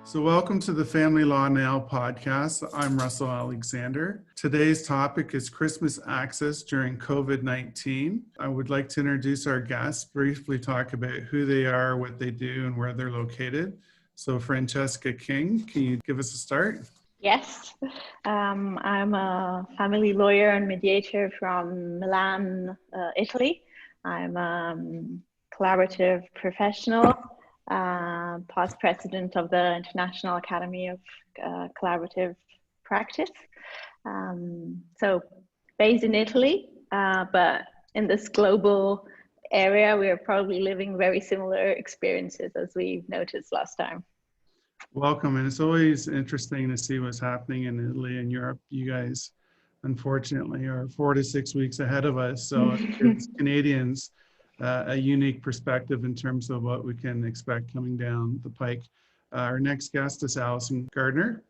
So welcome to the Family Law Now podcast. I'm Russell Alexander. Today's topic is Christmas access during COVID-19. I would like to introduce our guests, briefly talk about who they are, what they do, and where they're located. So Francesca King, can you give us a start? Yes, I'm a family lawyer and mediator from Milan, Italy. I'm a collaborative professional, past president of the International Academy of Collaborative Practice. So based in Italy, but in this global area, we are probably living very similar experiences as we noticed last time. Welcome, and it's always interesting to see what's happening in Italy and Europe. You guys, unfortunately, are 4 to 6 weeks ahead of us, so it gives Canadians a unique perspective in terms of what we can expect coming down the pike. Our next guest is Allison Gardner.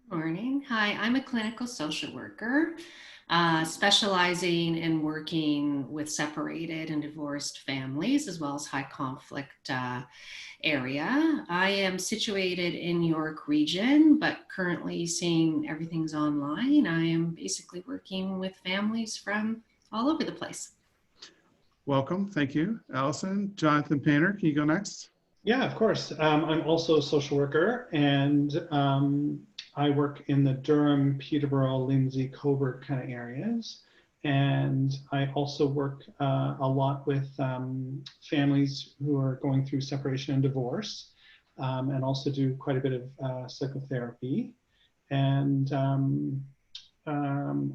Good morning. Hi, I'm a clinical social worker, specializing in working with separated and divorced families as well as high conflict area. I am situated in York region, but currently seeing everything's online. I am basically working with families from all over the place. Welcome. Thank you. Allison. Jonathan Painter, can you go next? Yeah, of course. I'm also a social worker, and I work in the Durham, Peterborough, Lindsay, Coburg kind of areas. And I also work a lot with families who are going through separation and divorce, and also do quite a bit of psychotherapy. And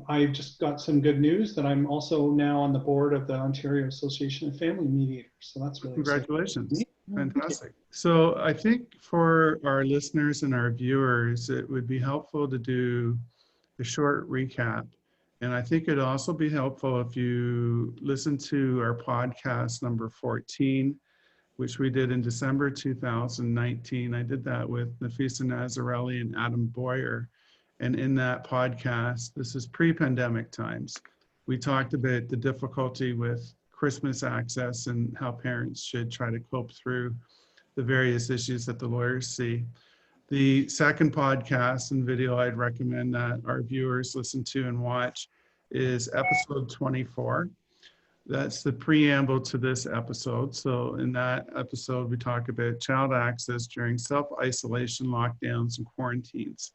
I just got some good news that I'm also now on the board of the Ontario Association of Family Mediators. So that's really Congratulations. Fantastic. So I think for our listeners and our viewers, it would be helpful to do a short recap. And I think it'd also be helpful if you listen to our podcast number 14, which we did in December 2019. I did that with Nafisa Nazarelli and Adam Boyer. And in that podcast, this is pre-pandemic times, we talked about the difficulty with Christmas access and how parents should try to cope through the various issues that the lawyers see. The second podcast and video I'd recommend that our viewers listen to and watch is episode 24. That's the preamble to this episode. So in that episode, we talk about child access during self-isolation, lockdowns, and quarantines.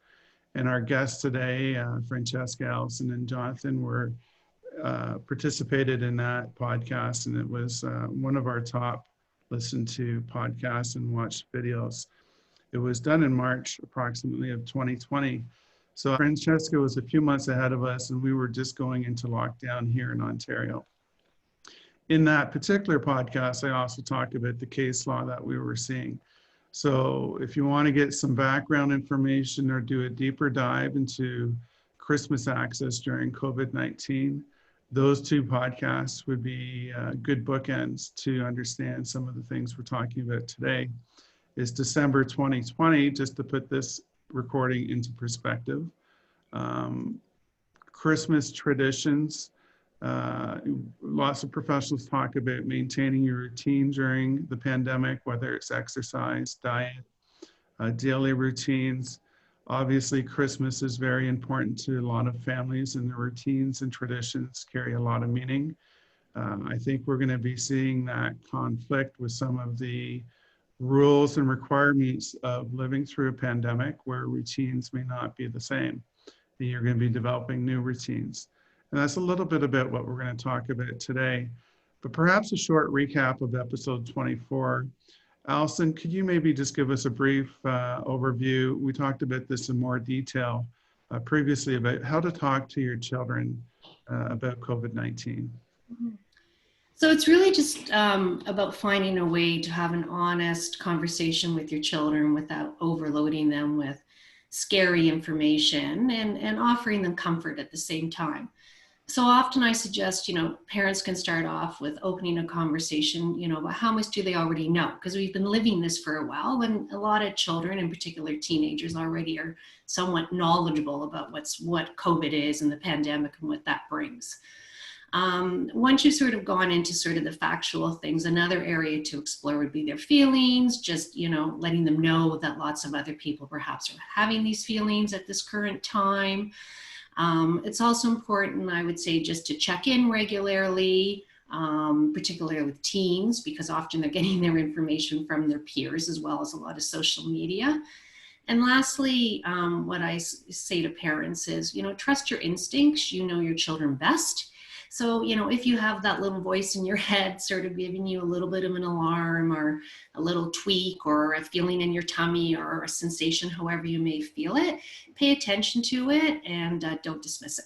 And our guests today, Francesca, Allison, and Jonathan, were participated in that podcast, and it was one of our top listened to podcasts and watched videos. It was done in March approximately of 2020. So Francesca was a few months ahead of us, and we were just going into lockdown here in Ontario. In that particular podcast, I also talked about the case law that we were seeing. So if you want to get some background information or do a deeper dive into Christmas access during COVID-19, those two podcasts would be good bookends to understand some of the things we're talking about today. Is December 2020, just to put this recording into perspective. Christmas traditions, lots of professionals talk about maintaining your routine during the pandemic, whether it's exercise, diet, daily routines. Obviously, Christmas is very important to a lot of families, and the routines and traditions carry a lot of meaning. I think we're going to be seeing that conflict with some of the rules and requirements of living through a pandemic where routines may not be the same. And you're going to be developing new routines. And that's a little bit about what we're going to talk about today. But perhaps a short recap of episode 24. Allison, could you maybe just give us a brief overview? We talked about this in more detail previously about how to talk to your children about COVID-19. So it's really just about finding a way to have an honest conversation with your children without overloading them with scary information and offering them comfort at the same time. So often I suggest, parents can start off with opening a conversation, about how much do they already know? Because we've been living this for a while, and a lot of children, in particular teenagers, already are somewhat knowledgeable about what COVID is and the pandemic and what that brings. Once you've sort of gone into sort of the factual things, another area to explore would be their feelings, just, letting them know that lots of other people perhaps are having these feelings at this current time. It's also important, I would say, just to check in regularly, particularly with teens, because often they're getting their information from their peers as well as a lot of social media. And lastly, what I say to parents is, trust your instincts. You know your children best. So, if you have that little voice in your head sort of giving you a little bit of an alarm or a little tweak or a feeling in your tummy or a sensation, however you may feel it, pay attention to it and don't dismiss it.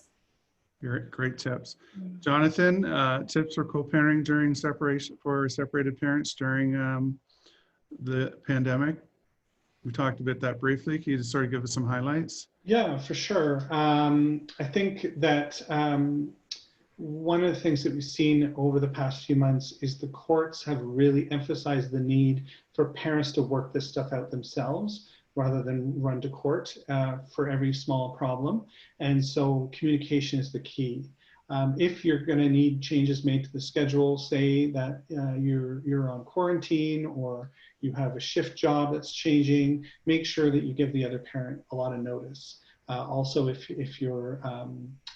Great tips. Jonathan, tips for co-parenting during separation for separated parents during the pandemic? We talked about that briefly. Can you just sort of give us some highlights? Yeah, for sure. I think that one of the things that we've seen over the past few months is the courts have really emphasized the need for parents to work this stuff out themselves rather than run to court for every small problem. And so communication is the key. If you're going to need changes made to the schedule, say that you're on quarantine or you have a shift job that's changing, make sure that you give the other parent a lot of notice. Also, if you're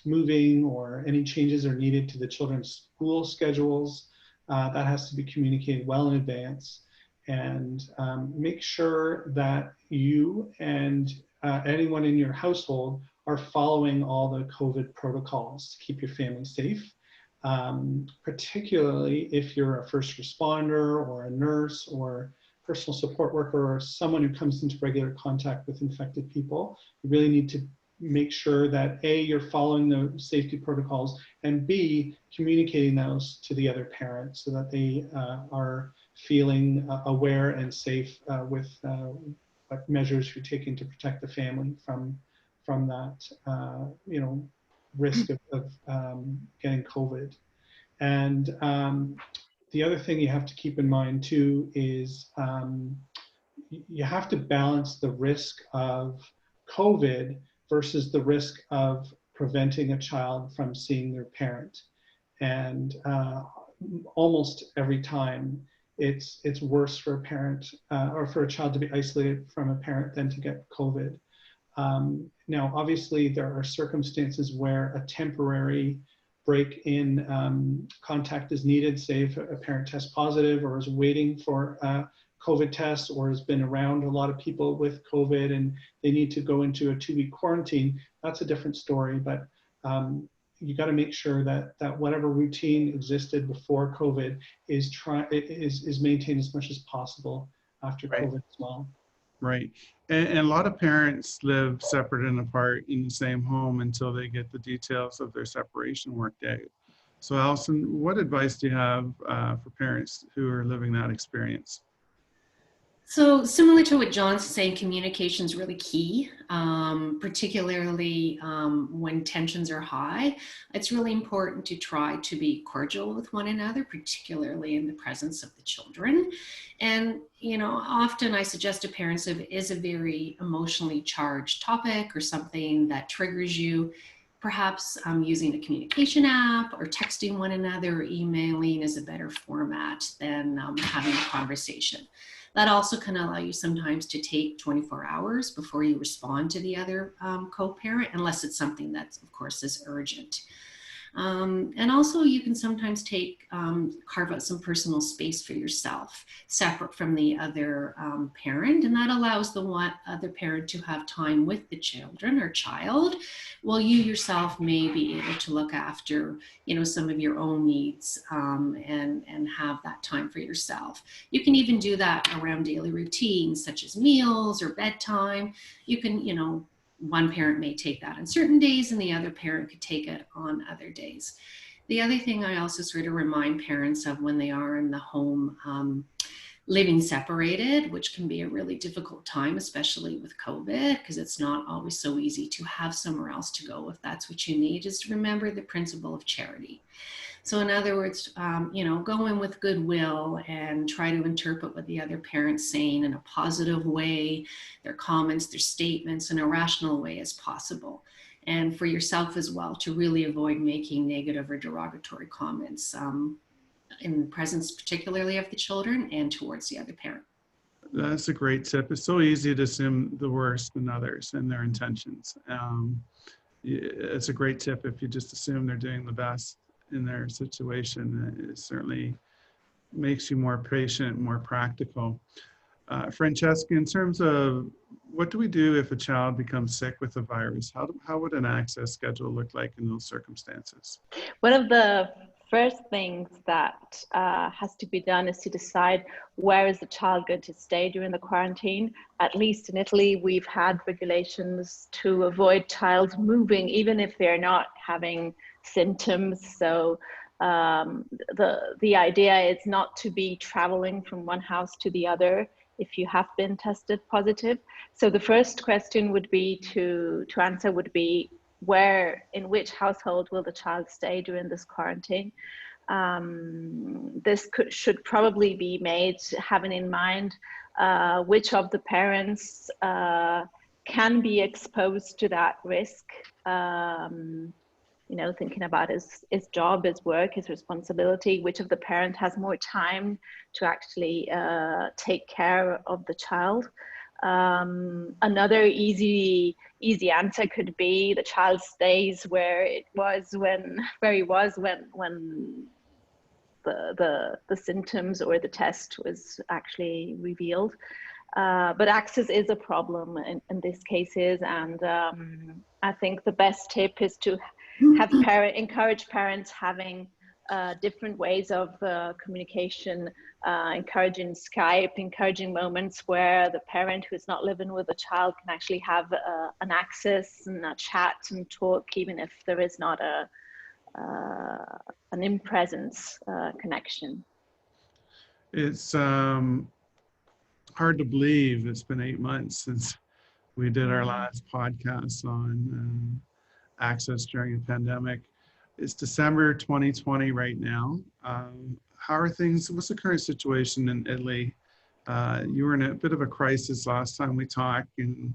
moving or any changes are needed to the children's school schedules, that has to be communicated well in advance. And make sure that you and anyone in your household are following all the COVID protocols to keep your family safe, particularly if you're a first responder or a nurse or personal support worker or someone who comes into regular contact with infected people. You really need to make sure that A, you're following the safety protocols, and B, communicating those to the other parent so that they are feeling aware and safe with what measures you're taking to protect the family from that risk of getting COVID. And the other thing you have to keep in mind too is you have to balance the risk of COVID versus the risk of preventing a child from seeing their parent. And almost every time it's worse for a parent or for a child to be isolated from a parent than to get COVID. Now, obviously, there are circumstances where a temporary break in contact is needed, say if a parent tests positive or is waiting for a COVID test or has been around a lot of people with COVID and they need to go into a 2-week quarantine. That's a different story, but you got to make sure that whatever routine existed before COVID is maintained as much as possible after COVID as well. Right. And a lot of parents live separate and apart in the same home until they get the details of their separation worked out. So Allison, what advice do you have for parents who are living that experience? So similar to what John's saying, communication is really key, particularly when tensions are high. It's really important to try to be cordial with one another, particularly in the presence of the children. And, often I suggest to parents if it is a very emotionally charged topic or something that triggers you, perhaps using a communication app or texting one another or emailing is a better format than having a conversation. That also can allow you sometimes to take 24 hours before you respond to the other co-parent, unless it's something that, of course, is urgent. And also you can sometimes carve out some personal space for yourself, separate from the other parent, and that allows the other parent to have time with the children or child, while you yourself may be able to look after, some of your own needs and have that time for yourself. You can even do that around daily routines, such as meals or bedtime. You can, one parent may take that on certain days and the other parent could take it on other days. The other thing I also sort of remind parents of when they are in the home living separated, which can be a really difficult time, especially with COVID, because it's not always so easy to have somewhere else to go if that's what you need, is to remember the principle of charity. So in other words, go in with goodwill and try to interpret what the other parent's saying in a positive way, their comments, their statements in a rational way as possible. and for yourself as well, to really avoid making negative or derogatory comments in presence particularly of the children and towards the other parent. That's a great tip. It's so easy to assume the worst in others and their intentions. It's a great tip if you just assume they're doing the best in their situation. It certainly makes you more patient, more practical. Francesca, in terms of what do we do if a child becomes sick with a virus? How would an access schedule look like in those circumstances? One of the first things that has to be done is to decide where is the child going to stay during the quarantine. At least in Italy, we've had regulations to avoid child moving, even if they're not having symptoms. So the idea is not to be traveling from one house to the other if you have been tested positive. So the first question would be to answer would be, in which household will the child stay during this quarantine? This should probably be made having in mind which of the parents can be exposed to that risk. Thinking about his job, his work, his responsibility, which of the parent has more time to actually take care of the child. Another easy answer could be the child stays where he was when the symptoms or the test was actually revealed. But access is a problem in these cases, and I think the best tip is to encourage parents having different ways of communication, encouraging Skype, encouraging moments where the parent who is not living with the child can actually have an access and a chat and talk, even if there is not an in-presence connection. It's hard to believe it's been 8 months since we did our last podcast on access during a pandemic. It's December 2020 right now. How are things? What's the current situation in Italy? You were in a bit of a crisis last time we talked, and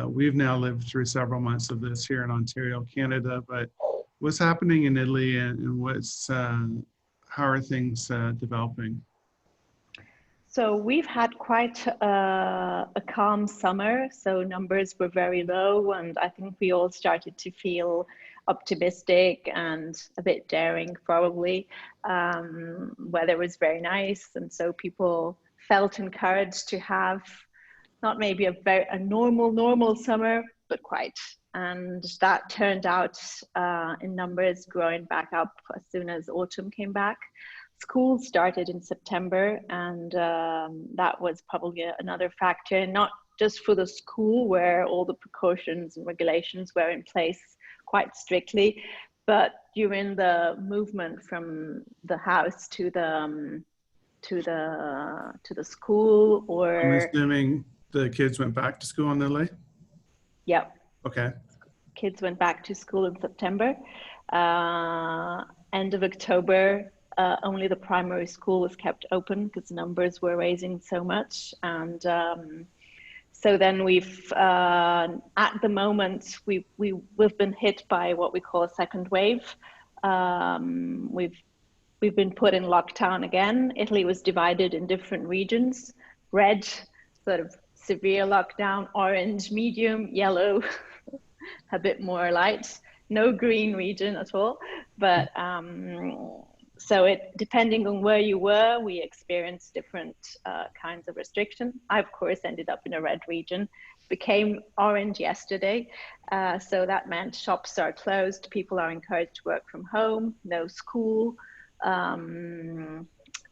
we've now lived through several months of this here in Ontario, Canada. But what's happening in Italy, and how are things developing? So we've had quite a calm summer. So numbers were very low, and I think we all started to feel optimistic and a bit daring, probably. Weather was very nice, and so people felt encouraged to have not maybe a normal summer, but quite. And that turned out in numbers growing back up as soon as autumn came back. School started in September, and that was probably another factor, not just for the school where all the precautions and regulations were in place quite strictly, but during the movement from the house to the school. Or I'm assuming the kids went back to school in Italy? Yep. Okay. Kids went back to school in September. End of October, only the primary school was kept open because numbers were raising so much. And so then we've, at the moment, we've been hit by what we call a second wave. We've been put in lockdown again. Italy was divided in different regions: red, sort of severe lockdown; orange, medium; yellow, a bit more light; no green region at all. But so depending on where you were, we experienced different kinds of restriction. I, of course, ended up in a red region, became orange yesterday. So that meant shops are closed, people are encouraged to work from home, no school,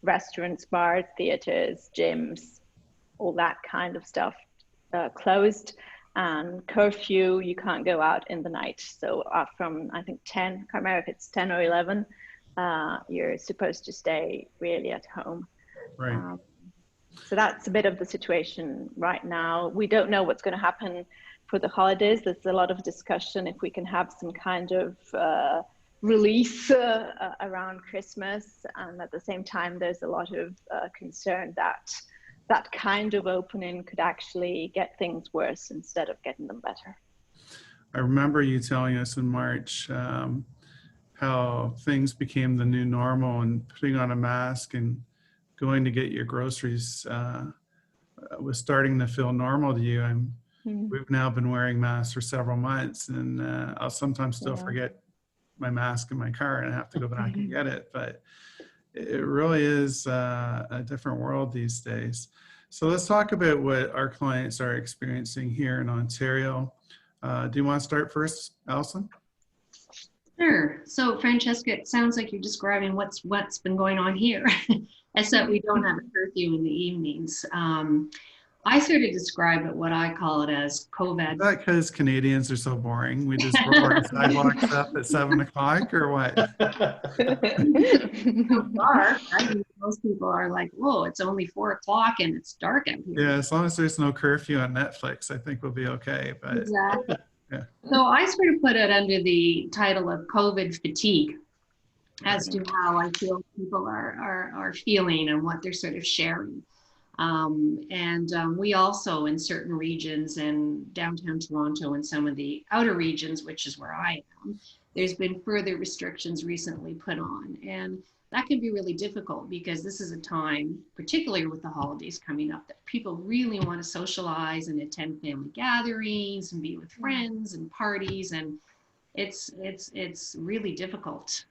restaurants, bars, theaters, gyms, all that kind of stuff closed. And curfew, you can't go out in the night. So from, I think 10, I can't remember if it's 10 or 11, you're supposed to stay really at home. Right. So that's a bit of the situation right now. We don't know what's going to happen for the holidays. There's a lot of discussion if we can have some kind of release around Christmas. And at the same time, there's a lot of concern that that kind of opening could actually get things worse instead of getting them better. I remember you telling us in March how things became the new normal, and putting on a mask and going to get your groceries was starting to feel normal to you. We've now been wearing masks for several months, and I'll sometimes still forget my mask in my car and I have to go back and get it. But it really is a different world these days. So let's talk about what our clients are experiencing here in Ontario. Do you want to start first, Allison? Sure. So Francesca, it sounds like you're describing what's been going on here, except we don't have a curfew in the evenings. I sort of describe it, what I call it as COVID. Is that because Canadians are so boring? We just roll our sidewalks up at 7 o'clock or what? So dark. I mean, most people are like, whoa, it's only 4 o'clock and it's dark out here. Yeah, as long as there's no curfew on Netflix, I think we'll be okay. But exactly. Yeah. So I sort of put it under the title of COVID fatigue as to how I feel people are feeling and what they're sort of sharing. We also, in certain regions in downtown Toronto and some of the outer regions, which is where I am, there's been further restrictions recently put on. And that can be really difficult because this is a time, particularly with the holidays coming up, that people really want to socialize and attend family gatherings and be with friends and parties. And it's really difficult.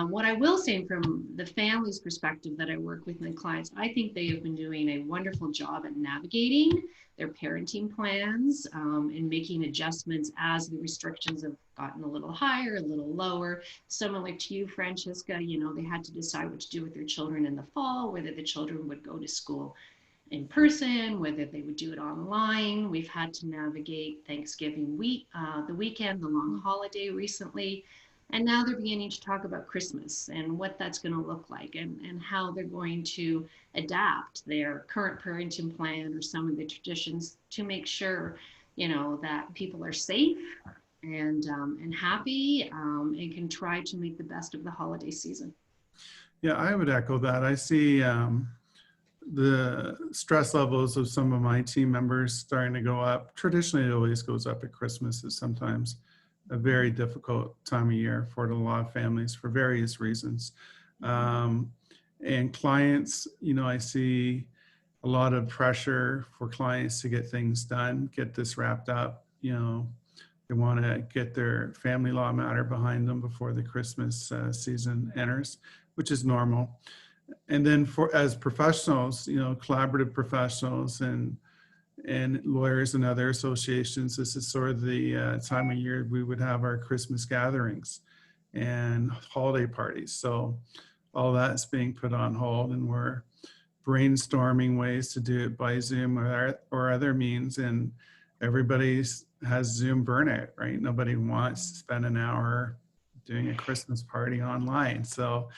What I will say from the family's perspective that I work with my clients, I think they have been doing a wonderful job at navigating their parenting plans and making adjustments as the restrictions have gotten a little higher, a little lower. Similar to you, Francesca, you know, they had to decide what to do with their children in the fall, whether the children would go to school in person, whether they would do it online. We've had to navigate Thanksgiving week, the weekend, the long holiday recently. And now they're beginning to talk about Christmas and what that's going to look like and how they're going to adapt their current parenting plan or some of the traditions to make sure, you know, that people are safe and happy and can try to make the best of the holiday season. Yeah, I would echo that. I see the stress levels of some of my team members starting to go up. Traditionally, it always goes up at Christmas. It's sometimes a very difficult time of year for a lot of families for various reasons. And clients, you know, I see a lot of pressure for clients to get things done, get this wrapped up. You know, they want to get their family law matter behind them before the Christmas season enters, which is normal. And then as professionals, you know, collaborative professionals and lawyers and other associations, this is sort of the time of year we would have our Christmas gatherings and holiday parties. So all that's being put on hold, and we're brainstorming ways to do it by Zoom or other means. And everybody has Zoom burnout, right? Nobody wants to spend an hour doing a Christmas party online. So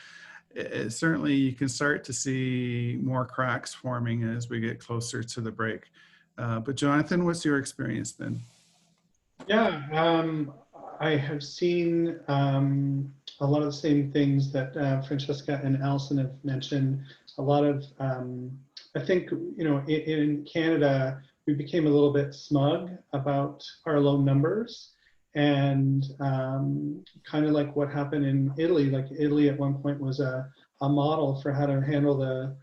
certainly you can start to see more cracks forming as we get closer to the break. But Jonathan, what's your experience then? Yeah, I have seen a lot of the same things that Francesca and Allison have mentioned. A lot of, I think, you know, in Canada, we became a little bit smug about our low numbers, and kind of like what happened in Italy. Like Italy at one point was a model for how to handle the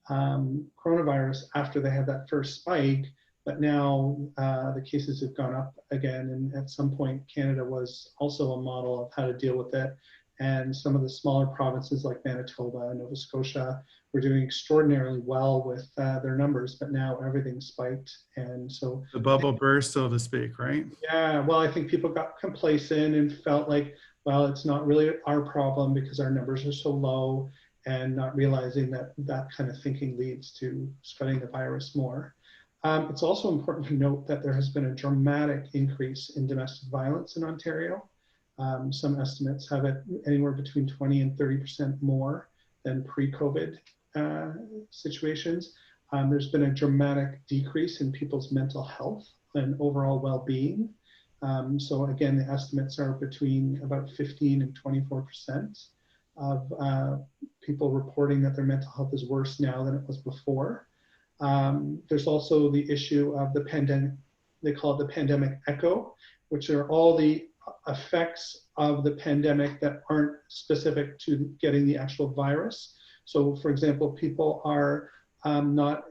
coronavirus after they had that first spike. But now the cases have gone up again, and at some point Canada was also a model of how to deal with it. And some of the smaller provinces like Manitoba and Nova Scotia were doing extraordinarily well with their numbers, but now everything's spiked. And so the bubble burst, so to speak, right? Yeah, well, I think people got complacent and felt like, well, it's not really our problem because our numbers are so low, and not realizing that that kind of thinking leads to spreading the virus more. It's also important to note that there has been a dramatic increase in domestic violence in Ontario. Some estimates have it anywhere between 20 and 30% more than pre-COVID situations. There's been a dramatic decrease in people's mental health and overall well-being. So again, the estimates are between about 15 and 24% of people reporting that their mental health is worse now than it was before. There's also the issue of the they call it the pandemic echo, which are all the effects of the pandemic that aren't specific to getting the actual virus. So for example, people are not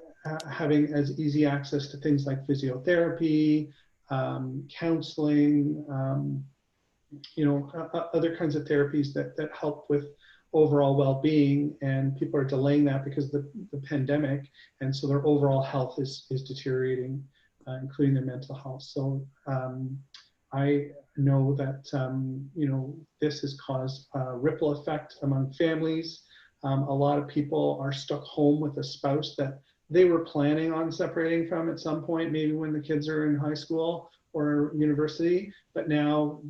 having as easy access to things like physiotherapy, counseling, other kinds of therapies that help with overall well-being, and people are delaying that because of the pandemic, and so their overall health is deteriorating, including their mental health. So I know that this has caused a ripple effect among families. A lot of people are stuck home with a spouse that they were planning on separating from at some point, maybe when the kids are in high school or university, but now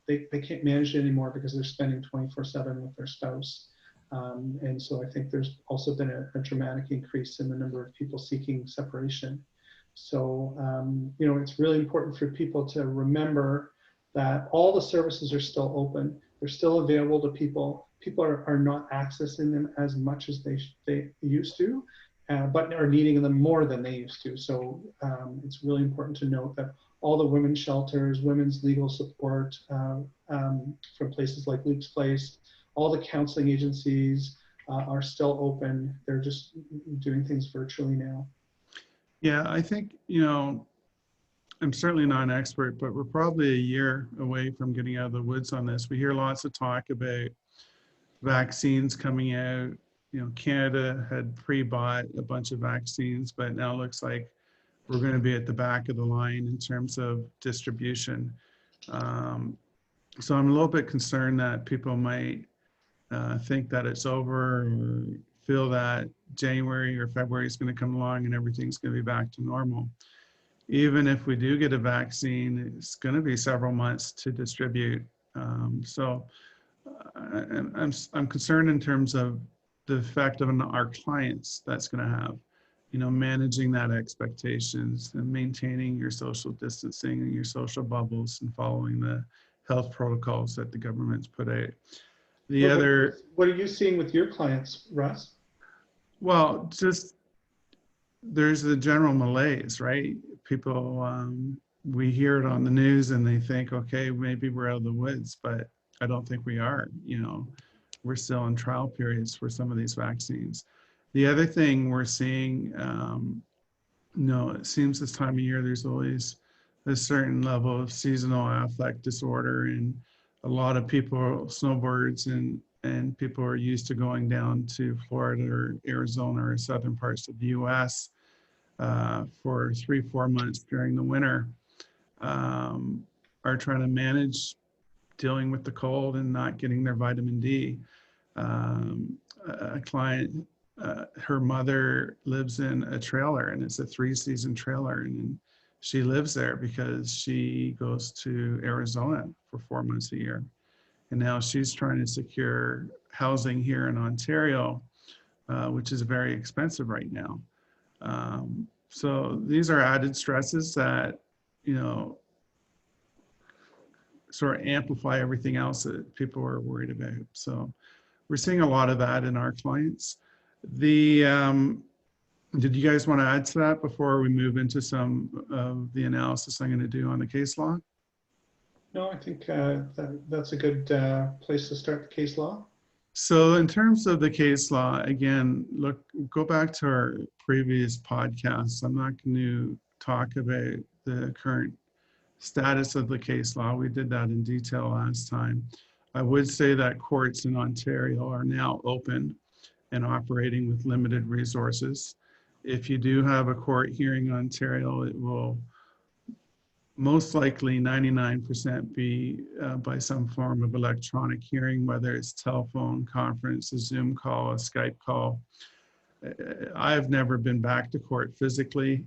they can't manage it anymore because they're spending 24/7 with their spouse. And so I think there's also been a dramatic increase in the number of people seeking separation. So it's really important for people to remember that all the services are still open. They're still available to people. People are not accessing them as much as they used to, but are needing them more than they used to. So it's really important to note that all the women's shelters, women's legal support from places like Luke's Place, all the counseling agencies are still open. They're just doing things virtually now. Yeah, I think, I'm certainly not an expert, but we're probably a year away from getting out of the woods on this. We hear lots of talk about vaccines coming out. Canada had pre-bought a bunch of vaccines, but now it looks like we're going to be at the back of the line in terms of distribution. So I'm a little bit concerned that people might think that it's over, or feel that January or February is going to come along and everything's going to be back to normal. Even if we do get a vaccine, it's going to be several months to distribute. So I'm concerned in terms of the effect on our clients that's going to have, managing that expectations and maintaining your social distancing and your social bubbles and following the health protocols that the government's put out. What are you seeing with your clients, Russ? Well, just there's the general malaise, right? People, we hear it on the news and they think, okay, maybe we're out of the woods, but I don't think we are. We're still in trial periods for some of these vaccines. The other thing we're seeing, it seems this time of year, there's always a certain level of seasonal affect disorder, and a lot of people, snowbirds and people are used to going down to Florida or Arizona or southern parts of the US for 3-4 months during the winter, are trying to manage dealing with the cold and not getting their vitamin D. A client, her mother lives in a trailer, and it's a 3-season trailer, and she lives there because she goes to Arizona for 4 months a year. And now she's trying to secure housing here in Ontario, which is very expensive right now. So these are added stresses that, sort of amplify everything else that people are worried about. So we're seeing a lot of that in our clients. Did you guys want to add to that before we move into some of the analysis I'm going to do on the case law? No, I think that's a good place to start the case law. So in terms of the case law, again, go back to our previous podcasts. I'm not going to talk about the current status of the case law. We did that in detail last time. I would say that courts in Ontario are now open and operating with limited resources. If you do have a court hearing in Ontario, it will most likely 99% be by some form of electronic hearing, whether it's telephone conference, a Zoom call, a Skype call. I've never been back to court physically.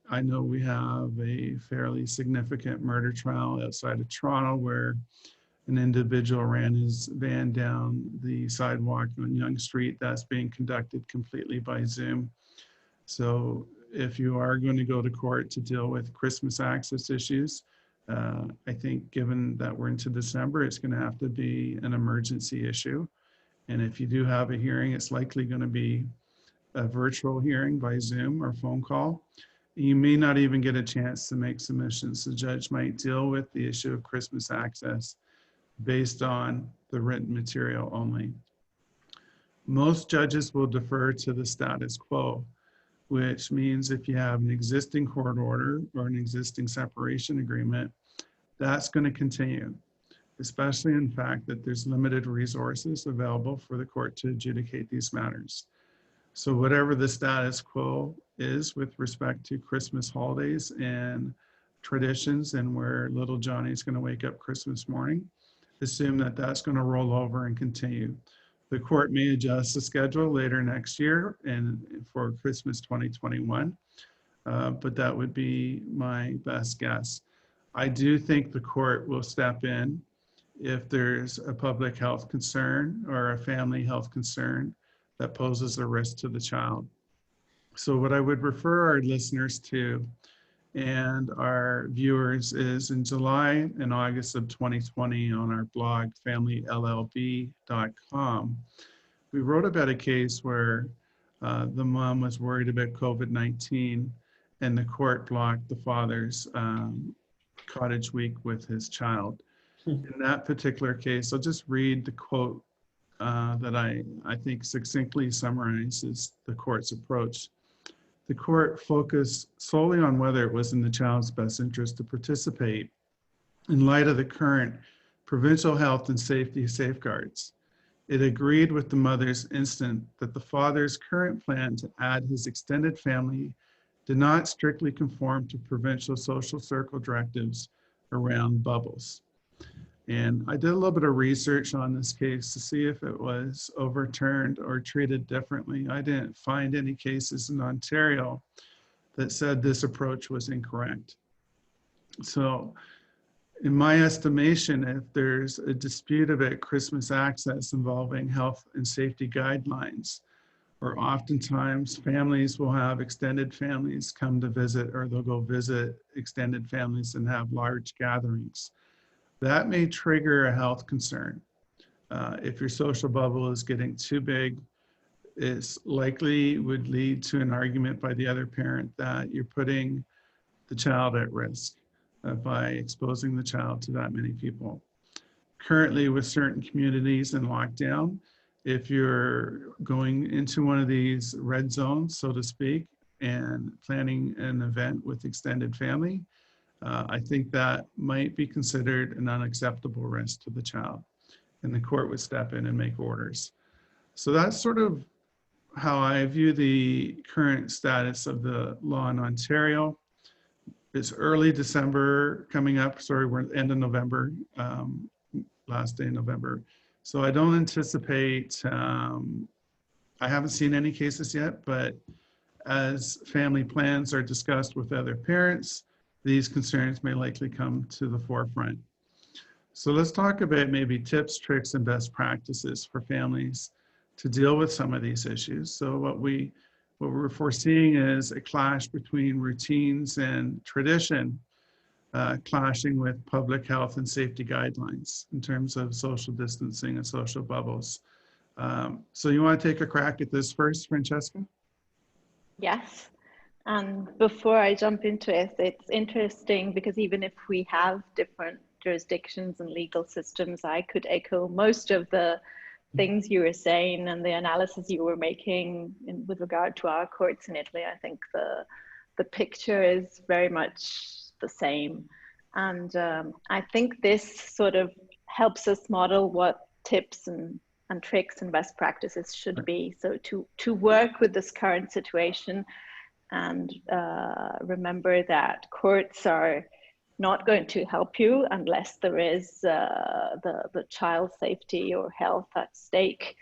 I know we have a fairly significant murder trial outside of Toronto where an individual ran his van down the sidewalk on Yonge Street. That's being conducted completely by Zoom. So if you are going to go to court to deal with Christmas access issues, I think given that we're into December, it's going to have to be an emergency issue. And if you do have a hearing, it's likely going to be a virtual hearing by Zoom or phone call. You may not even get a chance to make submissions. The judge might deal with the issue of Christmas access based on the written material only. Most judges will defer to the status quo, which means if you have an existing court order or an existing separation agreement, that's going to continue, especially in fact that there's limited resources available for the court to adjudicate these matters. So whatever the status quo is with respect to Christmas holidays and traditions and where little Johnny's going to wake up Christmas morning, assume that that's going to roll over and continue. The court may adjust the schedule later next year and for Christmas 2021, but that would be my best guess. I do think the court will step in if there's a public health concern or a family health concern that poses a risk to the child. So what I would refer our listeners to and our viewers is in July and August of 2020 on our blog, familylllb.com, we wrote about a case where the mom was worried about COVID-19 and the court blocked the father's cottage week with his child. In that particular case, I'll just read the quote that I think succinctly summarizes the court's approach. The court focused solely on whether it was in the child's best interest to participate in light of the current provincial health and safety safeguards. It agreed with the mother's instant that the father's current plan to add his extended family did not strictly conform to provincial social circle directives around bubbles. And I did a little bit of research on this case to see if it was overturned or treated differently. I didn't find any cases in Ontario that said this approach was incorrect. So in my estimation, if there's a dispute about Christmas access involving health and safety guidelines, or oftentimes families will have extended families come to visit, or they'll go visit extended families and have large gatherings, that may trigger a health concern. If your social bubble is getting too big, it likely would lead to an argument by the other parent that you're putting the child at risk by exposing the child to that many people. Currently, with certain communities in lockdown, if you're going into one of these red zones, so to speak, and planning an event with extended family, I think that might be considered an unacceptable risk to the child, and the court would step in and make orders. So that's sort of how I view the current status of the law in Ontario. It's early December coming up, sorry, we're at the end of November, last day of November. So I don't anticipate, I haven't seen any cases yet, but as family plans are discussed with other parents, these concerns may likely come to the forefront. So let's talk about maybe tips, tricks, and best practices for families to deal with some of these issues. So what we're foreseeing is a clash between routines and tradition, clashing with public health and safety guidelines in terms of social distancing and social bubbles. So you want to take a crack at this first, Francesca? Yes. And before I jump into it, it's interesting because even if we have different jurisdictions and legal systems, I could echo most of the things you were saying and the analysis you were making with regard to our courts in Italy. I think the picture is very much the same. And I think this sort of helps us model what tips and tricks and best practices should be. So to work with this current situation, and remember that courts are not going to help you unless there is the child's safety or health at stake.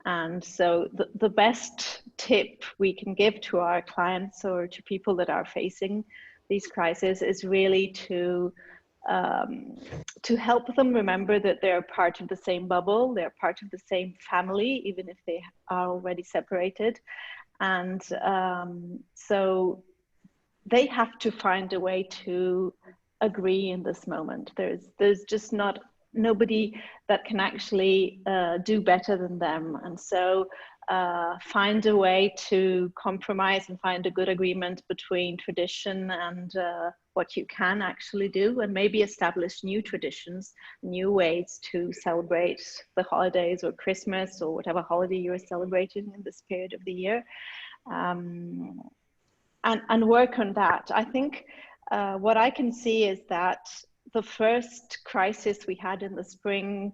And so the best tip we can give to our clients or to people that are facing these crises is really to help them remember that they're part of the same bubble, they're part of the same family, even if they are already separated. And so they have to find a way to agree in this moment. There's just nobody that can actually do better than them. And so find a way to compromise and find a good agreement between tradition and what you can actually do, and maybe establish new traditions, new ways to celebrate the holidays or Christmas or whatever holiday you're celebrating in this period of the year, and work on that. I think what I can see is that the first crisis we had in the spring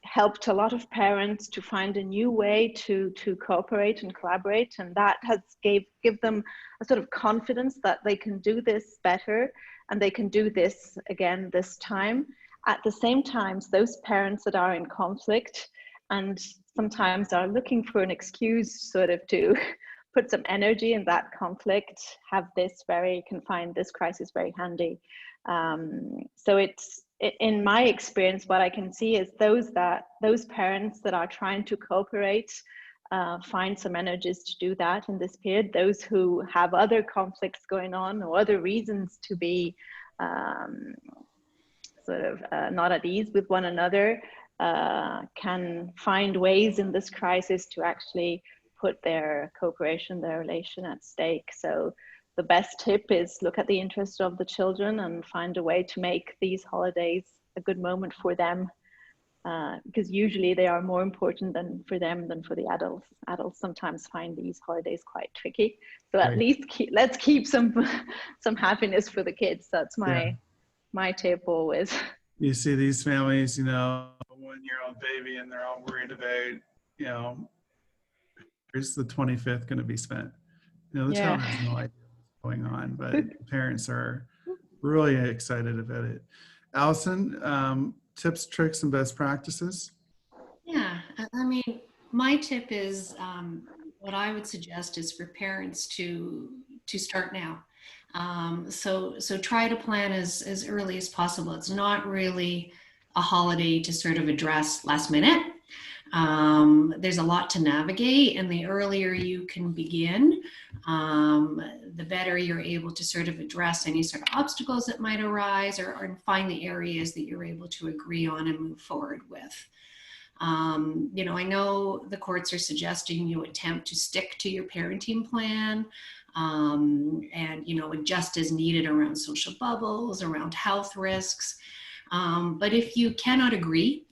helped a lot of parents to find a new way to cooperate and collaborate, and that has give them a sort of confidence that they can do this better and they can do this again this time. At the same time, those parents that are in conflict and sometimes are looking for an excuse sort of to put some energy in that conflict can find this crisis very handy. So it's, in my experience, what I can see is those parents that are trying to cooperate find some energies to do that in this period. Those who have other conflicts going on or other reasons to be not at ease with one another can find ways in this crisis to actually put their cooperation, their relation at stake. So the best tip is look at the interest of the children and find a way to make these holidays a good moment for them, because usually they are more important for them than for the adults. Adults sometimes find these holidays quite tricky. So at least let's keep some happiness for the kids. That's my tip always. You see these families, a 1-year-old baby, and they're all worried about, here's the 25th going to be spent. The child has no idea what's going on, but parents are really excited about it. Allison, tips, tricks, and best practices? Yeah, I mean, my tip is what I would suggest is for parents to start now. So try to plan as early as possible. It's not really a holiday to sort of address last minute. There's a lot to navigate, and the earlier you can begin, the better you're able to sort of address any sort of obstacles that might arise, or find the areas that you're able to agree on and move forward with. I know the courts are suggesting you attempt to stick to your parenting plan, and adjust as needed around social bubbles, around health risks. But if you cannot agree,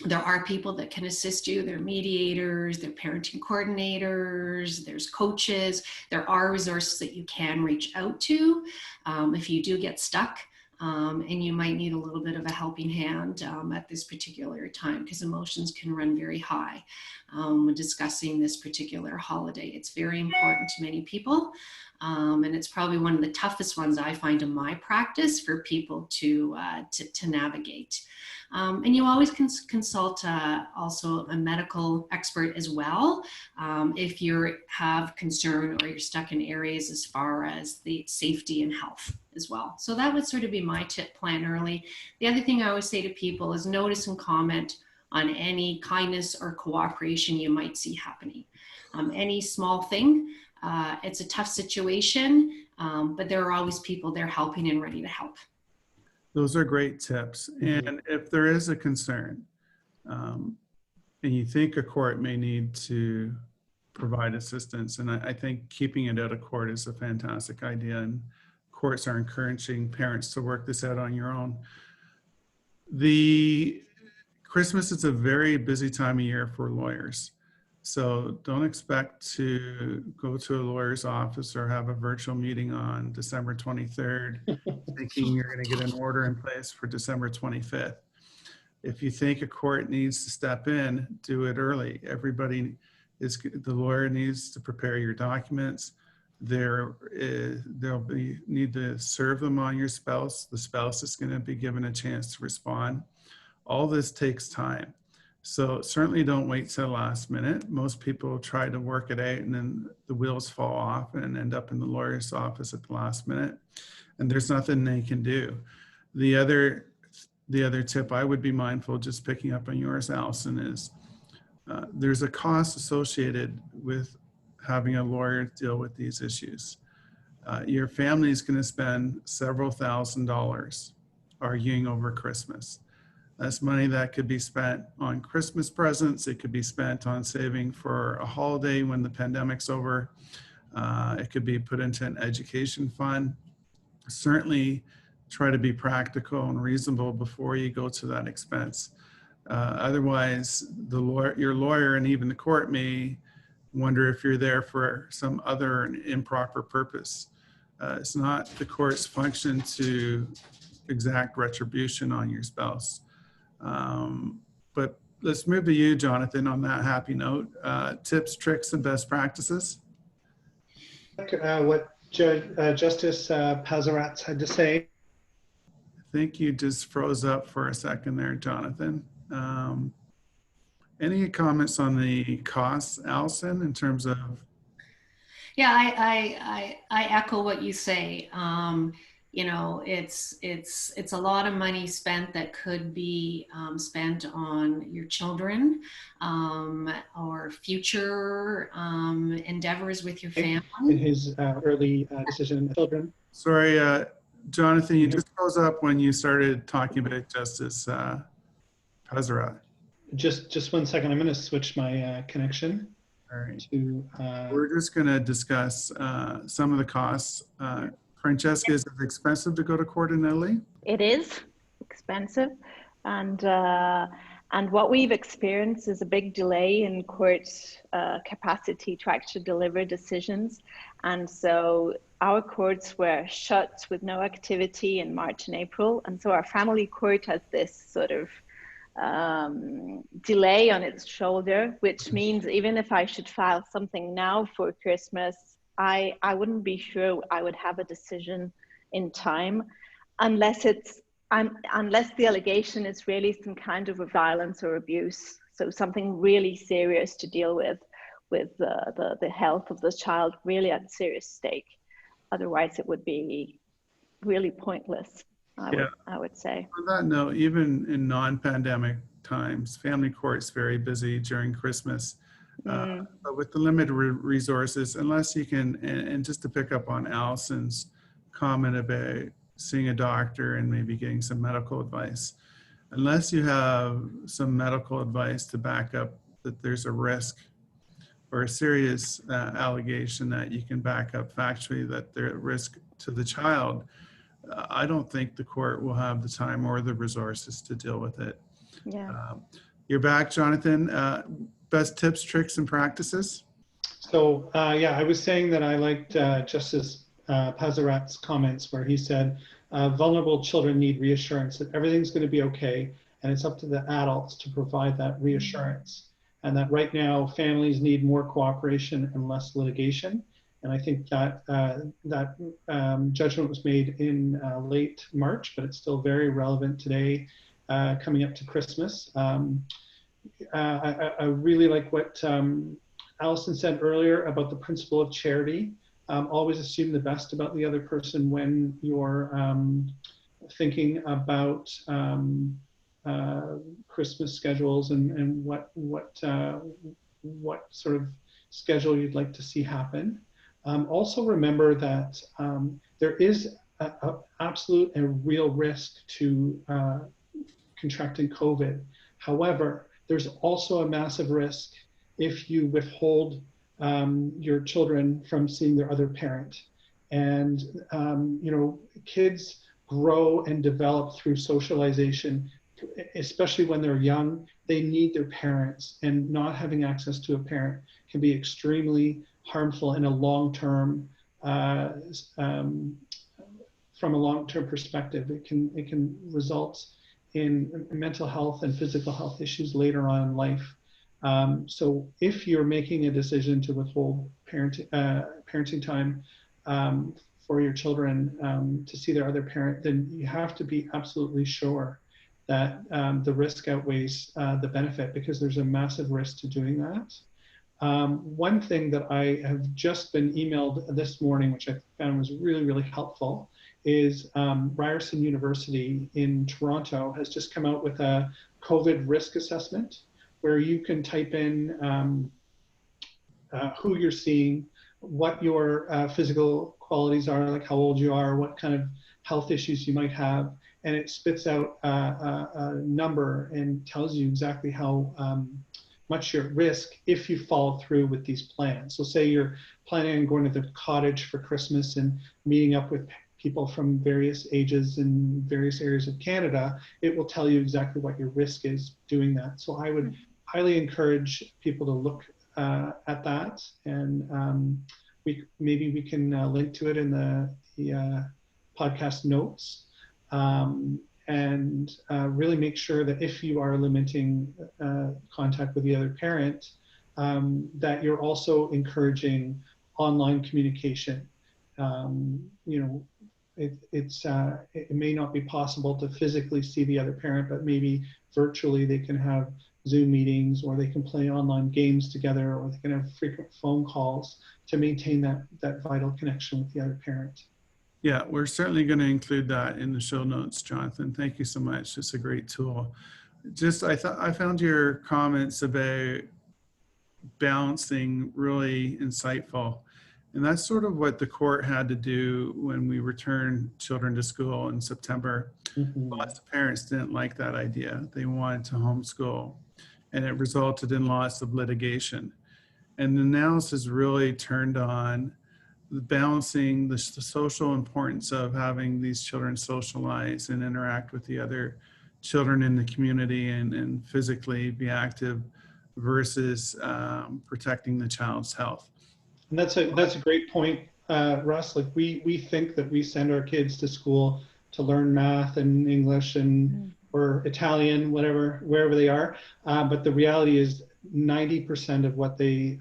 there are people that can assist you. There are mediators, there are parenting coordinators, there's coaches. There are resources that you can reach out to if you do get stuck, and you might need a little bit of a helping hand at this particular time, because emotions can run very high when discussing this particular holiday. It's very important to many people, and it's probably one of the toughest ones I find in my practice for people to navigate. And you always can consult also a medical expert as well if you have concern or you're stuck in areas as far as the safety and health as well. So that would sort of be my tip: plan early. The other thing I always say to people is notice and comment on any kindness or cooperation you might see happening. Any small thing, it's a tough situation, but there are always people there helping and ready to help. Those are great tips. And if there is a concern, and you think a court may need to provide assistance, and I think keeping it out of court is a fantastic idea, and courts are encouraging parents to work this out on your own. Christmas is a very busy time of year for lawyers. So don't expect to go to a lawyer's office or have a virtual meeting on December 23rd thinking you're going to get an order in place for December 25th. If you think a court needs to step in, do it early. The lawyer needs to prepare your documents. They'll need to serve them on your spouse. The spouse is going to be given a chance to respond. All this takes time. So certainly don't wait till the last minute. Most people try to work it out and then the wheels fall off and end up in the lawyer's office at the last minute. And there's nothing they can do. The other tip I would be mindful, just picking up on yours, Allison, is there's a cost associated with having a lawyer deal with these issues. Your family is going to spend several $1,000s arguing over Christmas. That's money that could be spent on Christmas presents. It could be spent on saving for a holiday when the pandemic's over. It could be put into an education fund. Certainly try to be practical and reasonable before you go to that expense. Otherwise, your lawyer and even the court may wonder if you're there for some other improper purpose. It's not the court's function to exact retribution on your spouse. But let's move to you, Jonathan, on that happy note. Tips, tricks, and best practices. What Justice Pazaratz had to say. I think you just froze up for a second there, Jonathan. Any comments on the costs, Allison, in terms of? Yeah, I echo what you say. You know, it's a lot of money spent that could be spent on your children or future endeavors with your family. In his early decision, children. Sorry, Jonathan, you just froze up when you started talking about Justice Pazarat. Just 1 second. I'm going to switch my connection. All right. To. We're just going to discuss some of the costs. Francesca, is it expensive to go to court in Italy? It is expensive, and what we've experienced is a big delay in court capacity to actually deliver decisions, and so our courts were shut with no activity in March and April, and so our family court has this sort of delay on its shoulder, which means even if I should file something now for Christmas, I wouldn't be sure I would have a decision in time unless the allegation is really some kind of violence or abuse. So something really serious to deal with the health of the child really at serious stake. Otherwise it would be really pointless, I would say. On that note, even in non-pandemic times, family court's very busy during Christmas. But with the limited resources, unless you can, and just to pick up on Allison's comment about seeing a doctor and maybe getting some medical advice, unless you have some medical advice to back up that there's a risk or a serious allegation that you can back up factually that they're at risk to the child, I don't think the court will have the time or the resources to deal with it. Yeah. You're back, Jonathan. Best tips, tricks, and practices? So, yeah, I was saying that I liked Justice Pazarat's comments where he said, vulnerable children need reassurance that everything's going to be okay, and it's up to the adults to provide that reassurance. And that right now, families need more cooperation and less litigation. And I think that judgment was made in late March, but it's still very relevant today, coming up to Christmas. I really like what Allison said earlier about the principle of charity. Always assume the best about the other person when you're thinking about Christmas schedules and what sort of schedule you'd like to see happen. Also remember that there is an absolute and real risk to contracting COVID. However, there's also a massive risk if you withhold your children from seeing their other parent. And, you know, kids grow and develop through socialization, especially when they're young. They need their parents, and not having access to a parent can be extremely harmful in a long-term, from a long-term perspective. It can result in mental health and physical health issues later on in life. So if you're making a decision to withhold parenting time for your children to see their other parent, then you have to be absolutely sure that the risk outweighs the benefit, because there's a massive risk to doing that. One thing that I have just been emailed this morning, which I found was really, really helpful, is Ryerson University in Toronto has just come out with a COVID risk assessment where you can type in who you're seeing, what your physical qualities are, like how old you are, what kind of health issues you might have, and it spits out a number and tells you exactly how much you're at risk if you follow through with these plans. So say you're planning on going to the cottage for Christmas and meeting up with people from various ages in various areas of Canada, it will tell you exactly what your risk is doing that. So I would highly encourage people to look at that, and maybe we can link to it in the podcast notes, and really make sure that if you are limiting contact with the other parent, that you're also encouraging online communication. It may not be possible to physically see the other parent, but maybe virtually they can have Zoom meetings, or they can play online games together, or they can have frequent phone calls to maintain that vital connection with the other parent. Yeah, we're certainly going to include that in the show notes, Jonathan. Thank you so much. It's a great tool. I found your comments about balancing really insightful. And that's sort of what the court had to do when we returned children to school in September. Lots of parents didn't like that idea. They wanted to homeschool, and it resulted in lots of litigation. And the analysis really turned on balancing the social importance of having these children socialize and interact with the other children in the community and physically be active versus protecting the child's health. And that's a great point, Russ. Like we think that we send our kids to school to learn math and English and or Italian, wherever they are. But the reality is 90% of what they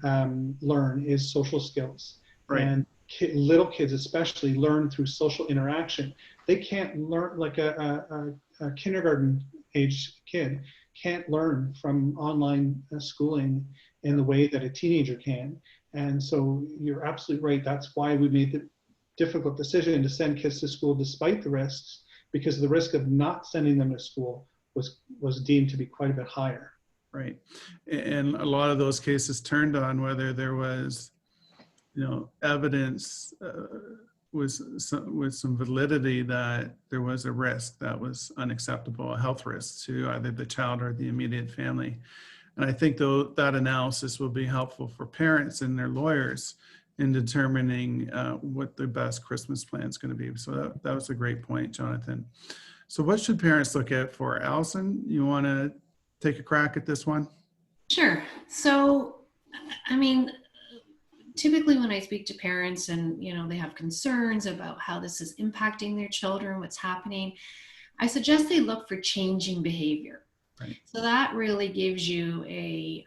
learn is social skills. Right. And little kids especially learn through social interaction. They can't learn like a kindergarten age kid can't learn from online schooling in the way that a teenager can. And so you're absolutely right. That's why we made the difficult decision to send kids to school despite the risks, because the risk of not sending them to school was deemed to be quite a bit higher. Right. And a lot of those cases turned on whether there was, evidence with some validity that there was a risk that was unacceptable, a health risk to either the child or the immediate family. And I think that analysis will be helpful for parents and their lawyers in determining what the best Christmas plan is going to be. So that was a great point, Jonathan. So what should parents look at for? Allison, you want to take a crack at this one? Sure. So, typically when I speak to parents and, they have concerns about how this is impacting their children, what's happening, I suggest they look for changing behavior. Right. So that really gives you a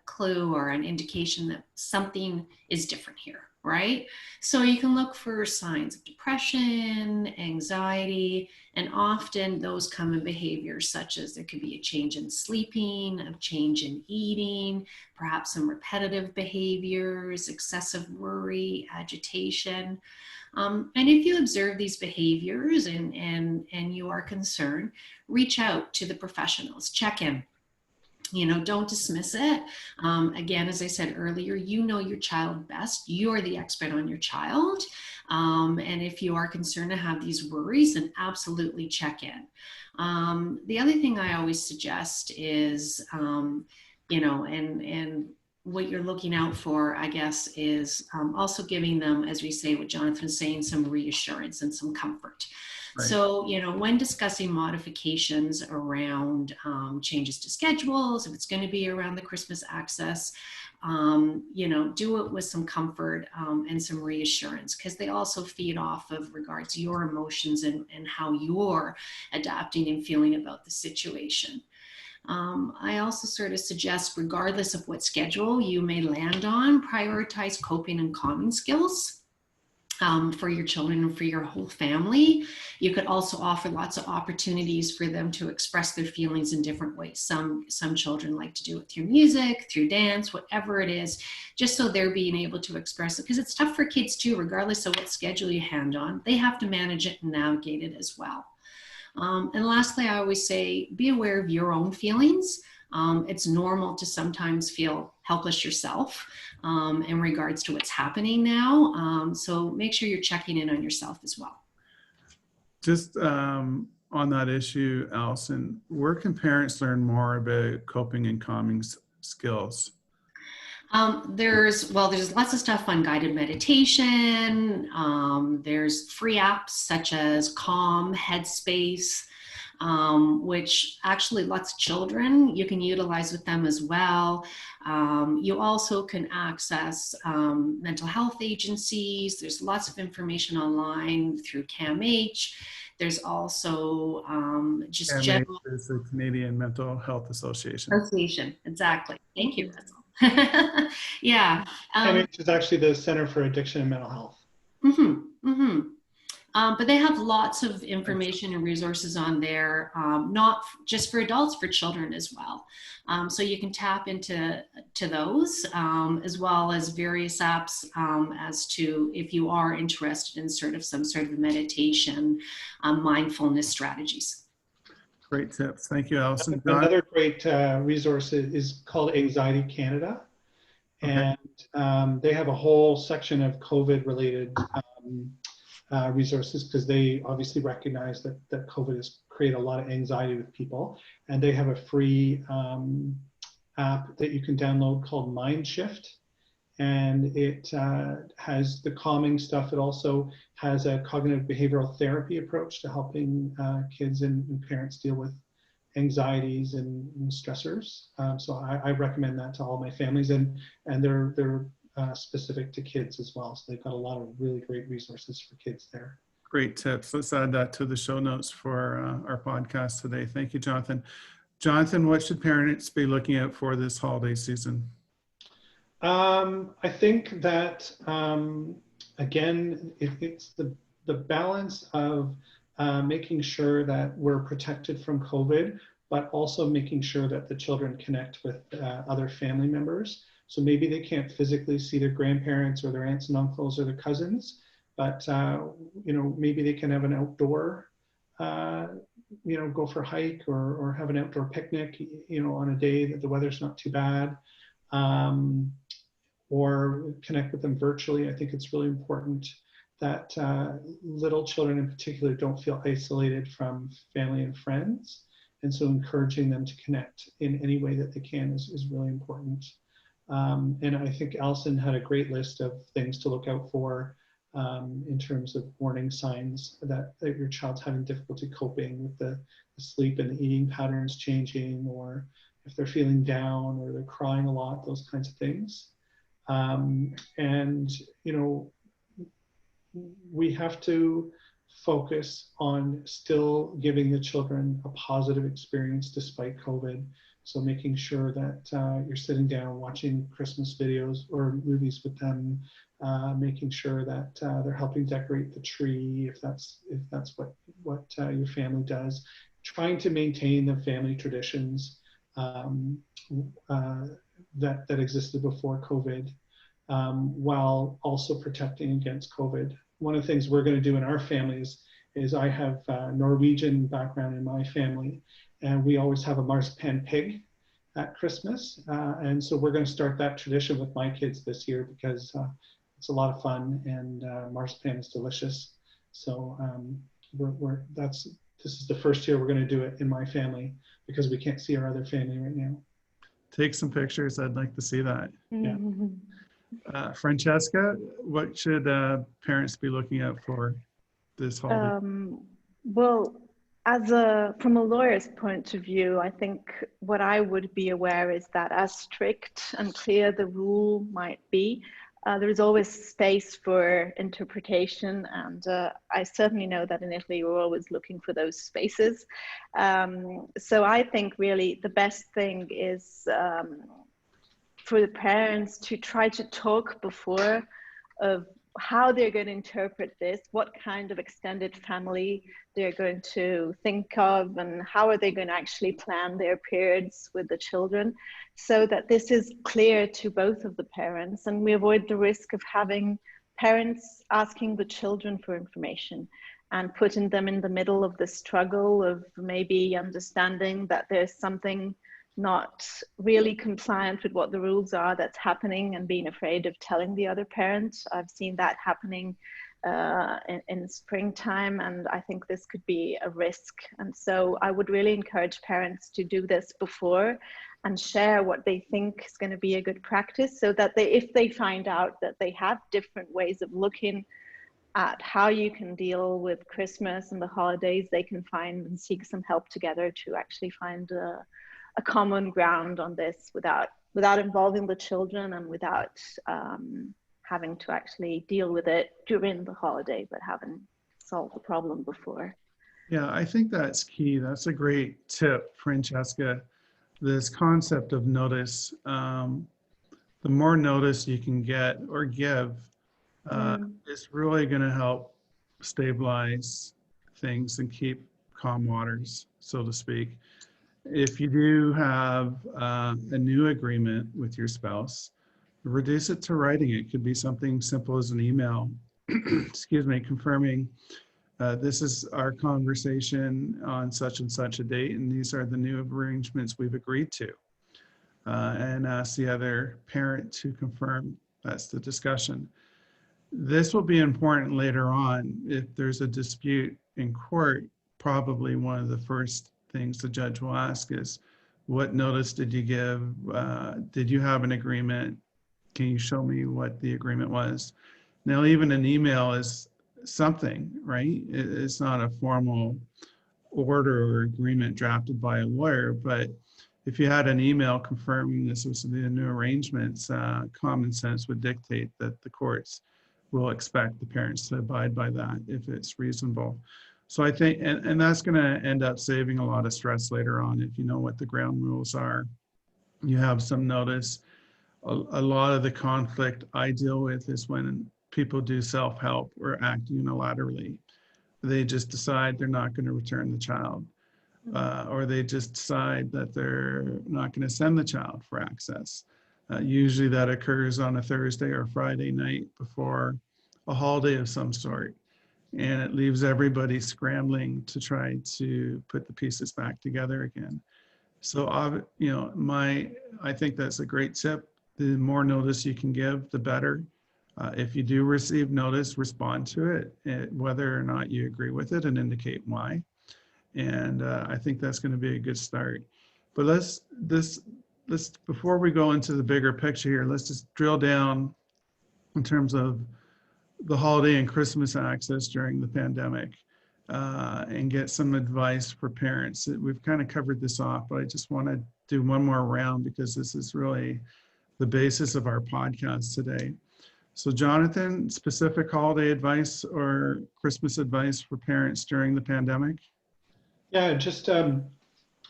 clue or an indication that something is different here, right? So you can look for signs of depression, anxiety, and often those come in behaviors such as there could be a change in sleeping, a change in eating, perhaps some repetitive behaviors, excessive worry, agitation. And if you observe these behaviors and you are concerned, reach out to the professionals, check in. Don't dismiss it. Again, as I said earlier, you know your child best. You're the expert on your child. And if you are concerned to have these worries, then absolutely check in. The other thing I always suggest is, and what you're looking out for, I guess, is also giving them, as we say, what Jonathan's saying, some reassurance and some comfort. Right. So, when discussing modifications around changes to schedules, if it's going to be around the Christmas access, do it with some comfort and some reassurance, because they also feed off of regards your emotions and how you're adapting and feeling about the situation. I also sort of suggest, regardless of what schedule you may land on, prioritize coping and calming skills for your children and for your whole family. You could also offer lots of opportunities for them to express their feelings in different ways. Some children like to do it through music, through dance, whatever it is, just so they're being able to express it. Because it's tough for kids too, regardless of what schedule you hand on. They have to manage it and navigate it as well. And lastly, I always say, be aware of your own feelings. It's normal to sometimes feel helpless yourself in regards to what's happening now. So make sure you're checking in on yourself as well. Just on that issue, Allison, where can parents learn more about coping and calming skills? There's lots of stuff on guided meditation. There's free apps such as Calm, Headspace, which actually lots of children you can utilize with them as well. You also can access mental health agencies. There's lots of information online through CAMH. There's also just CAMH general is the Canadian Mental Health Association. association. Exactly. Thank you. Yeah. CAMH is actually the Center for Addiction and Mental Health. But they have lots of information and resources on there, not just for adults, for children as well. So you can tap into those, as well as various apps as to if you are interested in some sort of meditation, mindfulness strategies. Great tips. Thank you, Allison. Another great resource is called Anxiety Canada. Okay. And they have a whole section of COVID-related resources, because they obviously recognize that COVID has created a lot of anxiety with people. And they have a free app that you can download called Mind Shift. And it has the calming stuff. It also has a cognitive behavioral therapy approach to helping kids and parents deal with anxieties and stressors. So I recommend that to all my families, and they're specific to kids as well. So they've got a lot of really great resources for kids there. Great tips. Let's add that to the show notes for our podcast today. Thank you, Jonathan. Jonathan, what should parents be looking out for this holiday season? I think that, again, it's the balance of making sure that we're protected from COVID, but also making sure that the children connect with other family members. So maybe they can't physically see their grandparents or their aunts and uncles or their cousins, but maybe they can have an outdoor, go for a hike or have an outdoor picnic, on a day that the weather's not too bad, or connect with them virtually. I think it's really important that little children in particular don't feel isolated from family and friends. And so encouraging them to connect in any way that they can is really important. And I think Allison had a great list of things to look out for in terms of warning signs that your child's having difficulty coping with the sleep and the eating patterns changing, or if they're feeling down or they're crying a lot, those kinds of things. We have to focus on still giving the children a positive experience despite COVID. So making sure that you're sitting down watching Christmas videos or movies with them, making sure that they're helping decorate the tree if that's what your family does, trying to maintain the family traditions that existed before COVID, while also protecting against COVID. One of the things we're going to do in our families is I have Norwegian background in my family, and we always have a marzipan pig at Christmas. And so we're going to start that tradition with my kids this year, because it's a lot of fun, and marzipan is delicious. So this is the first year we're going to do it in my family, because we can't see our other family right now. Take some pictures. I'd like to see that. Yeah. Francesca, what should parents be looking out for this holiday? Well, from a lawyer's point of view, I think what I would be aware is that as strict and clear the rule might be, there is always space for interpretation, and I certainly know that in Italy we're always looking for those spaces. So I think really the best thing is for the parents to try to talk before of how they're going to interpret this, what kind of extended family they're going to think of, and how are they going to actually plan their periods with the children, so that this is clear to both of the parents, and we avoid the risk of having parents asking the children for information and putting them in the middle of the struggle of maybe understanding that there's something not really compliant with what the rules are that's happening, and being afraid of telling the other parent. I've seen that happening in springtime, and I think this could be a risk. And so I would really encourage parents to do this before and share what they think is going to be a good practice, so that if they find out that they have different ways of looking at how you can deal with Christmas and the holidays, they can find and seek some help together to actually find a common ground on this without involving the children and without having to actually deal with it during the holiday, but having solved the problem before. Yeah, I think that's key. That's a great tip, Francesca. This concept of notice, the more notice you can get or give, is really going to help stabilize things and keep calm waters, so to speak. If you do have a new agreement with your spouse, reduce it to writing. It could be something simple as an email, excuse me, confirming this is our conversation on such and such a date, and these are the new arrangements we've agreed to. And ask the other parent to confirm that's the discussion. This will be important later on. If there's a dispute in court, probably one of the first things the judge will ask is, what notice did you give? Did you have an agreement? Can you show me what the agreement was? Now, even an email is something, right? It's not a formal order or agreement drafted by a lawyer, but if you had an email confirming this was the new arrangements, common sense would dictate that the courts will expect the parents to abide by that if it's reasonable. So I think, and that's going to end up saving a lot of stress later on if you know what the ground rules are. You have some notice. A lot of the conflict I deal with is when people do self-help or act unilaterally. They just decide they're not going to return the child, or they just decide that they're not going to send the child for access. Usually that occurs on a Thursday or Friday night before a holiday of some sort. And it leaves everybody scrambling to try to put the pieces back together again. So, you know, I think that's a great tip. The more notice you can give, the better. If you do receive notice, respond to it, whether or not you agree with it, and indicate why. And I think that's going to be a good start. But let's before we go into the bigger picture here, let's just drill down in terms of the holiday and Christmas access during the pandemic, and get some advice for parents. We've kind of covered this off, but I just want to do one more round because this is really the basis of our podcast today. So Jonathan, specific holiday advice or Christmas advice for parents during the pandemic? Yeah, just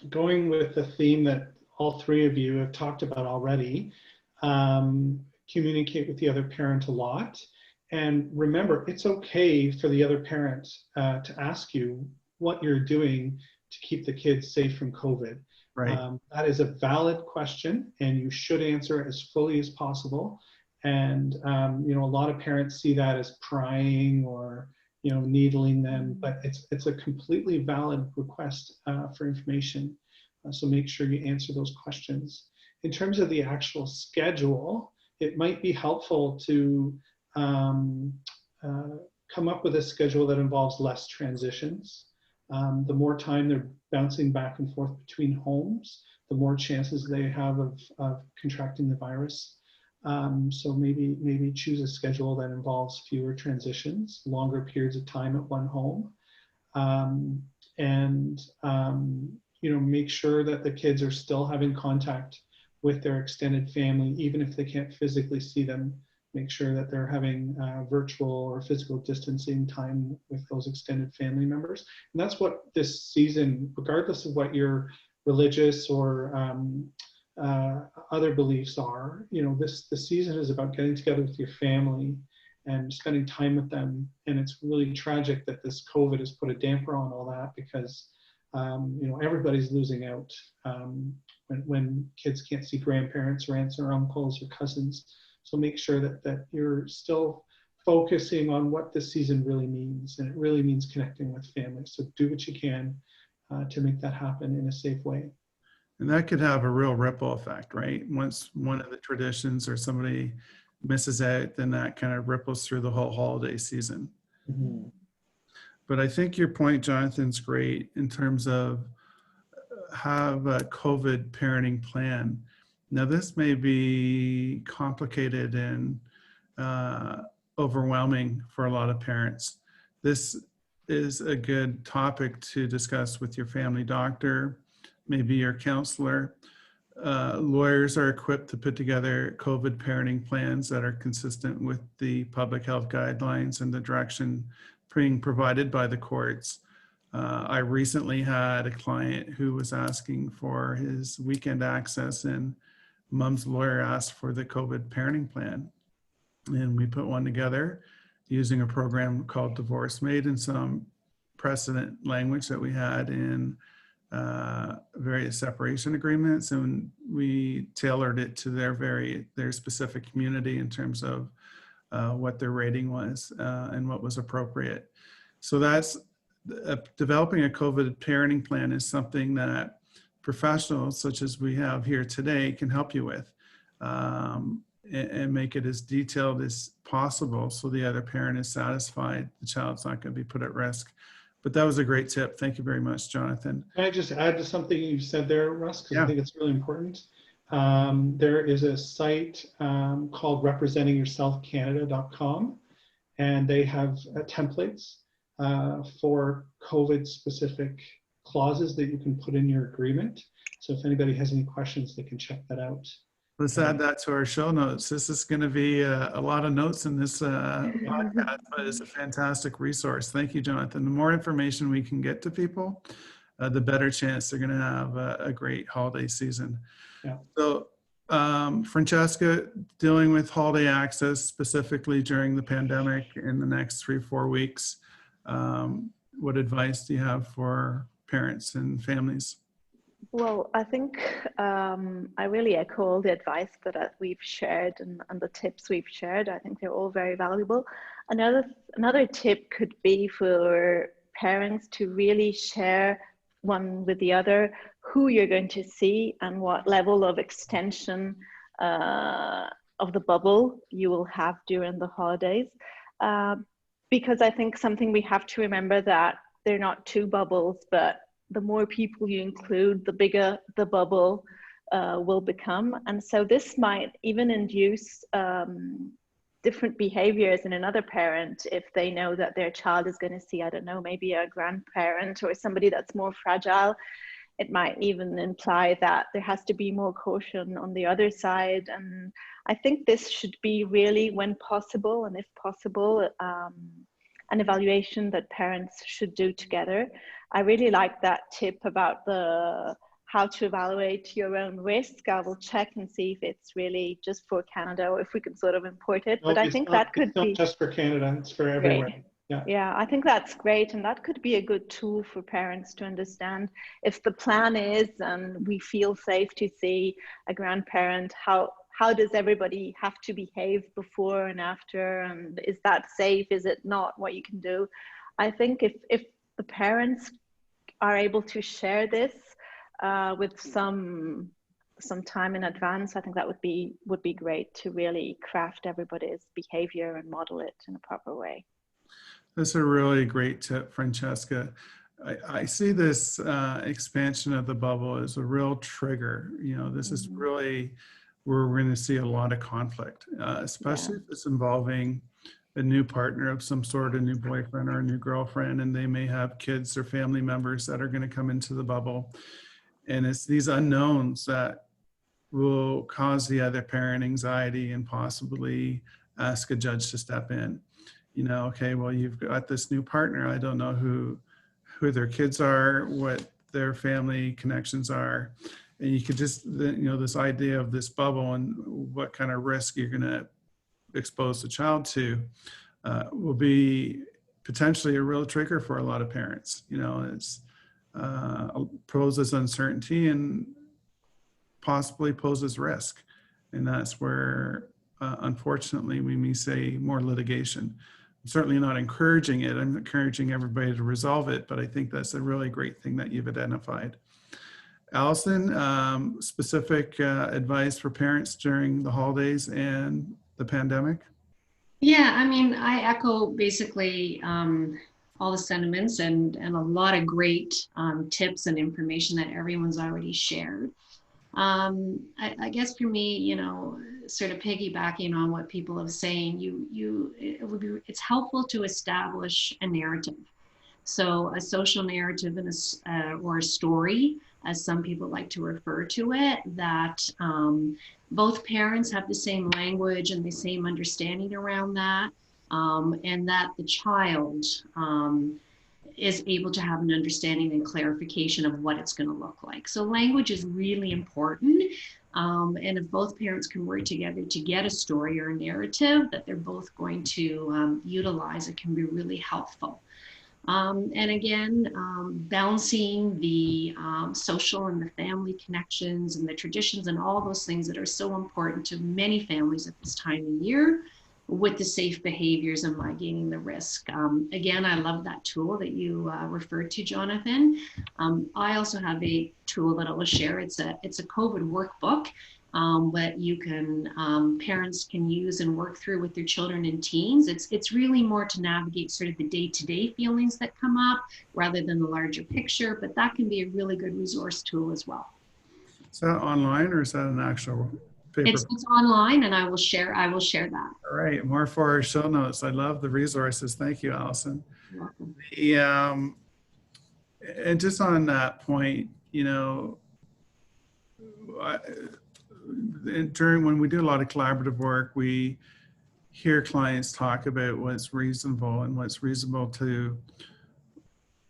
going with the theme that all three of you have talked about already, communicate with the other parent a lot. And remember, it's okay for the other parent to ask you what you're doing to keep the kids safe from COVID. Right. That is a valid question, and you should answer it as fully as possible. And you know, a lot of parents see that as prying or, you know, needling them, but it's a completely valid request for information. So make sure you answer those questions. In terms of the actual schedule, it might be helpful to come up with a schedule that involves less transitions. The more time they're bouncing back and forth between homes, the more chances they have of contracting the virus. So maybe choose a schedule that involves fewer transitions, longer periods of time at one home, and you know, make sure that the kids are still having contact with their extended family, even if they can't physically see them. Make sure that they're having virtual or physical distancing time with those extended family members. And that's what this season, regardless of what your religious or other beliefs are, you know, this season is about getting together with your family and spending time with them. And it's really tragic that this COVID has put a damper on all that, because you know, everybody's losing out when kids can't see grandparents or aunts or uncles or cousins. So make sure that you're still focusing on what this season really means, and it really means connecting with families. So do what you can to make that happen in a safe way. And that could have a real ripple effect, right? Once one of the traditions or somebody misses out, then that kind of ripples through the whole holiday season. Mhm. But I think your point, Jonathan's great in terms of have a COVID parenting plan. Now, this may be complicated and overwhelming for a lot of parents. This is a good topic to discuss with your family doctor, maybe your counselor. Lawyers are equipped to put together COVID parenting plans that are consistent with the public health guidelines and the direction being provided by the courts. I recently had a client who was asking for his weekend access, and mom's lawyer asked for the COVID parenting plan. And we put one together using a program called Divorce Made and some precedent language that we had in various separation agreements, and we tailored it to their specific community in terms of what their rating was and what was appropriate. So that's developing a COVID parenting plan is something that professionals such as we have here today can help you with and make it as detailed as possible so the other parent is satisfied, the child's not going to be put at risk. But that was a great tip. Thank you very much, Jonathan. Can I just add to something you said there, Russ? Because Yeah. I think it's really important. There is a site called representingyourselfcanada.com, and they have templates for COVID-specific clauses that you can put in your agreement. So if anybody has any questions, they can check that out. Let's add that to our show notes. This is going to be a lot of notes in this podcast, but it's a fantastic resource. Thank you, Jonathan. The more information we can get to people, the better chance they're going to have a great holiday season. Yeah. So, Francesca, dealing with holiday access specifically during the pandemic in the next 3-4 weeks, what advice do you have for parents and families? Well, I think I really echo all the advice that we've shared and the tips we've shared. I think they're all very valuable. Another tip could be for parents to really share one with the other who you're going to see and what level of extension of the bubble you will have during the holidays. Because I think something we have to remember that they're not two bubbles, but the more people you include, the bigger the bubble will become. And so this might even induce different behaviors in another parent if they know that their child is going to see, I don't know, maybe a grandparent or somebody that's more fragile. It might even imply that there has to be more caution on the other side. And I think this should be really, when possible, and if possible, an evaluation that parents should do together. I really like that tip about how to evaluate your own risk. I will check and see if it's really just for Canada or if we can sort of import it. No, but I think that could be not just for Canada, it's for everywhere. great. Yeah. Yeah, I think that's great. And that could be a good tool for parents to understand if the plan is, and we feel safe to see a grandparent, how does everybody have to behave before and after? And is that safe? Is it not? What you can do? I think if the parents are able to share this with some time in advance, I think that would be great to really craft everybody's behavior and model it in a proper way. That's a really great tip, Francesca. I see this expansion of the bubble as a real trigger. You know, this is really where we're going to see a lot of conflict, especially if it's involving a new partner of some sort, a new boyfriend or a new girlfriend, and they may have kids or family members that are going to come into the bubble. And it's these unknowns that will cause the other parent anxiety and possibly ask a judge to step in. You know, okay, well, you've got this new partner. I don't know who their kids are, what their family connections are. And you could just, you know, this idea of this bubble and what kind of risk you're going to expose the child to will be potentially a real trigger for a lot of parents. You know, it's poses uncertainty and possibly poses risk. And that's where, unfortunately, we may say more litigation. I'm certainly not encouraging it. I'm encouraging everybody to resolve it, but I think that's a really great thing that you've identified. Allison, specific advice for parents during the holidays and the pandemic? Yeah, I mean, I echo basically all the sentiments and a lot of great tips and information that everyone's already shared. I guess for me, you know, sort of piggybacking on what people have saying, it's helpful to establish a narrative. So a social narrative and or a story, as some people like to refer to it, that both parents have the same language and the same understanding around that, and that the child is able to have an understanding and clarification of what it's going to look like. So language is really important. And if both parents can work together to get a story or a narrative that they're both going to utilize, it can be really helpful. And again, balancing the social and the family connections and the traditions and all those things that are so important to many families at this time of year with the safe behaviors and mitigating the risk. Again, I love that tool that you referred to, Jonathan. I also have a tool that I will share. It's a COVID workbook that you can parents can use and work through with their children and teens. It's really more to navigate sort of the day-to-day feelings that come up rather than the larger picture, but that can be a really good resource tool as well. Is that online or is that an actual paper? It's online, and I will share that. All right, more for our show notes. I love the resources. Thank you, Allison. You're welcome. And just on that point, you know, when we do a lot of collaborative work, we hear clients talk about what's reasonable, and what's reasonable to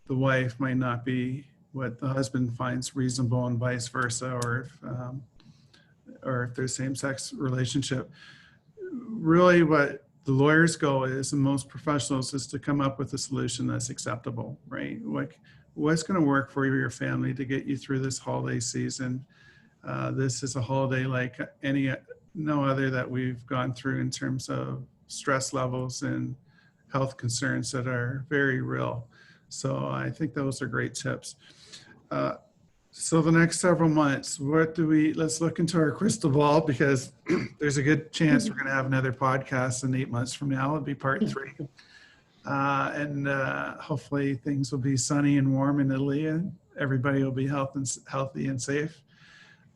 the wife might not be what the husband finds reasonable, and vice versa, or if there's same-sex relationship. Really what the lawyer's goal is, and most professionals, is to come up with a solution that's acceptable, right? What's going to work for your family to get you through this holiday season? This is a holiday like no other that we've gone through in terms of stress levels and health concerns that are very real. So I think those are great tips. So the next several months, let's look into our crystal ball, because there's a good chance we're going to have another podcast in 8 months from now. It'll be part 3. And hopefully things will be sunny and warm in Italy, and everybody will be healthy and safe.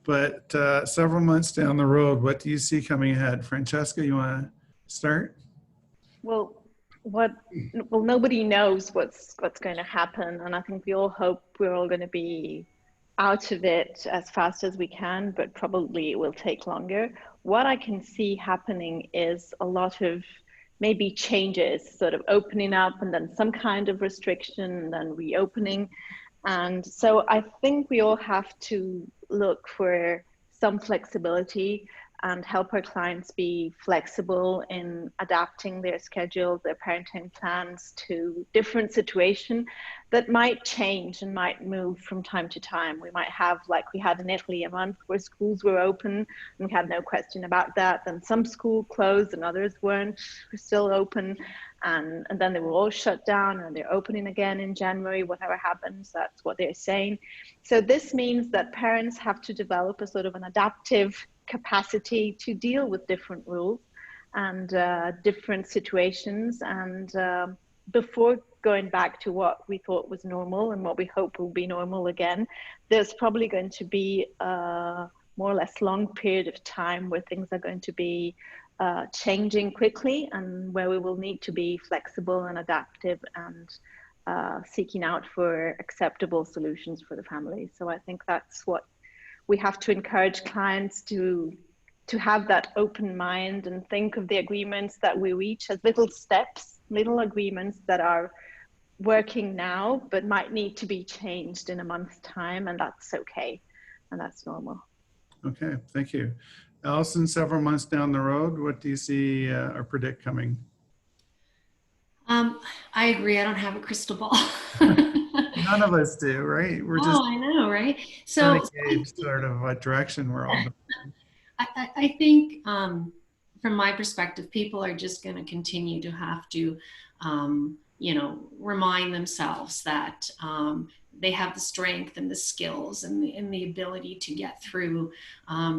But several months down the road, what do you see coming ahead? Francesca, you want to start? Well, nobody knows what's going to happen, and I think we all hope we're all going to be out of it as fast as we can, but probably it will take longer. What I can see happening is a lot of maybe changes, sort of opening up and then some kind of restriction and then reopening. And so I think we all have to look for some flexibility and help our clients be flexible in adapting their schedules, their parenting plans to different situations that might change and might move from time to time. We might have, like we had in Italy, a month where schools were open and we had no question about that. Then some schools closed and others were still open. And then they were all shut down, and they're opening again in January, whatever happens, that's what they're saying. So this means that parents have to develop a sort of an adaptive capacity to deal with different rules and different situations. And before going back to what we thought was normal and what we hope will be normal again, there's probably going to be a more or less long period of time where things are going to be changing quickly, and where we will need to be flexible and adaptive and seeking out for acceptable solutions for the family. So I think that's what we have to encourage clients to have, that open mind, and think of the agreements that we reach as little steps, little agreements that are working now, but might need to be changed in a month's time, and that's okay, and that's normal. Okay, thank you. Allison, several months down the road, what do you see or predict coming? I agree. I don't have a crystal ball. None of us do, right? We're just I know, right? trying So to gauge sort of what direction we're all going. I think from my perspective, people are just going to continue to have to, remind themselves that they have the strength and the skills and the ability to get through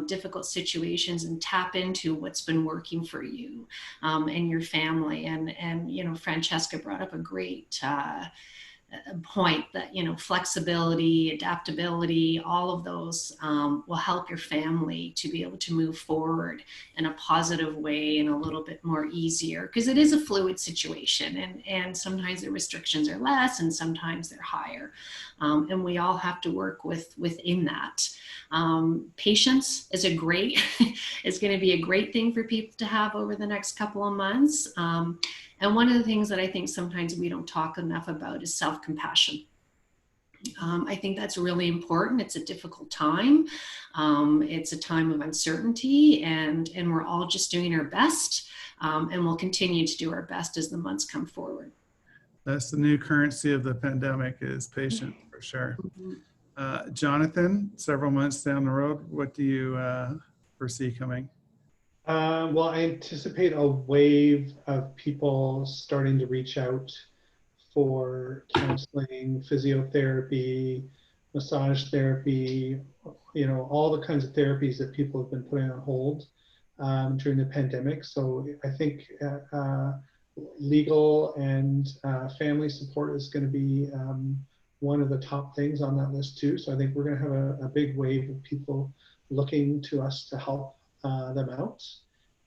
difficult situations and tap into what's been working for you and your family. And you know, Francesca brought up a great point that, you know, flexibility, adaptability, all of those will help your family to be able to move forward in a positive way and a little bit more easier, because it is a fluid situation, and sometimes the restrictions are less and sometimes they're higher, and we all have to work within that. Patience is is going to be a great thing for people to have over the next couple of months. And one of the things that I think sometimes we don't talk enough about is self-compassion. I think that's really important. It's a difficult time. It's a time of uncertainty, and we're all just doing our best, and we'll continue to do our best as the months come forward. That's the new currency of the pandemic, is patience, for sure. Jonathan, several months down the road, what do you foresee coming? Well, I anticipate a wave of people starting to reach out for counseling, physiotherapy, massage therapy, you know, all the kinds of therapies that people have been putting on hold during the pandemic. So I think legal and family support is going to be one of the top things on that list too. So I think we're going to have a big wave of people looking to us to help them out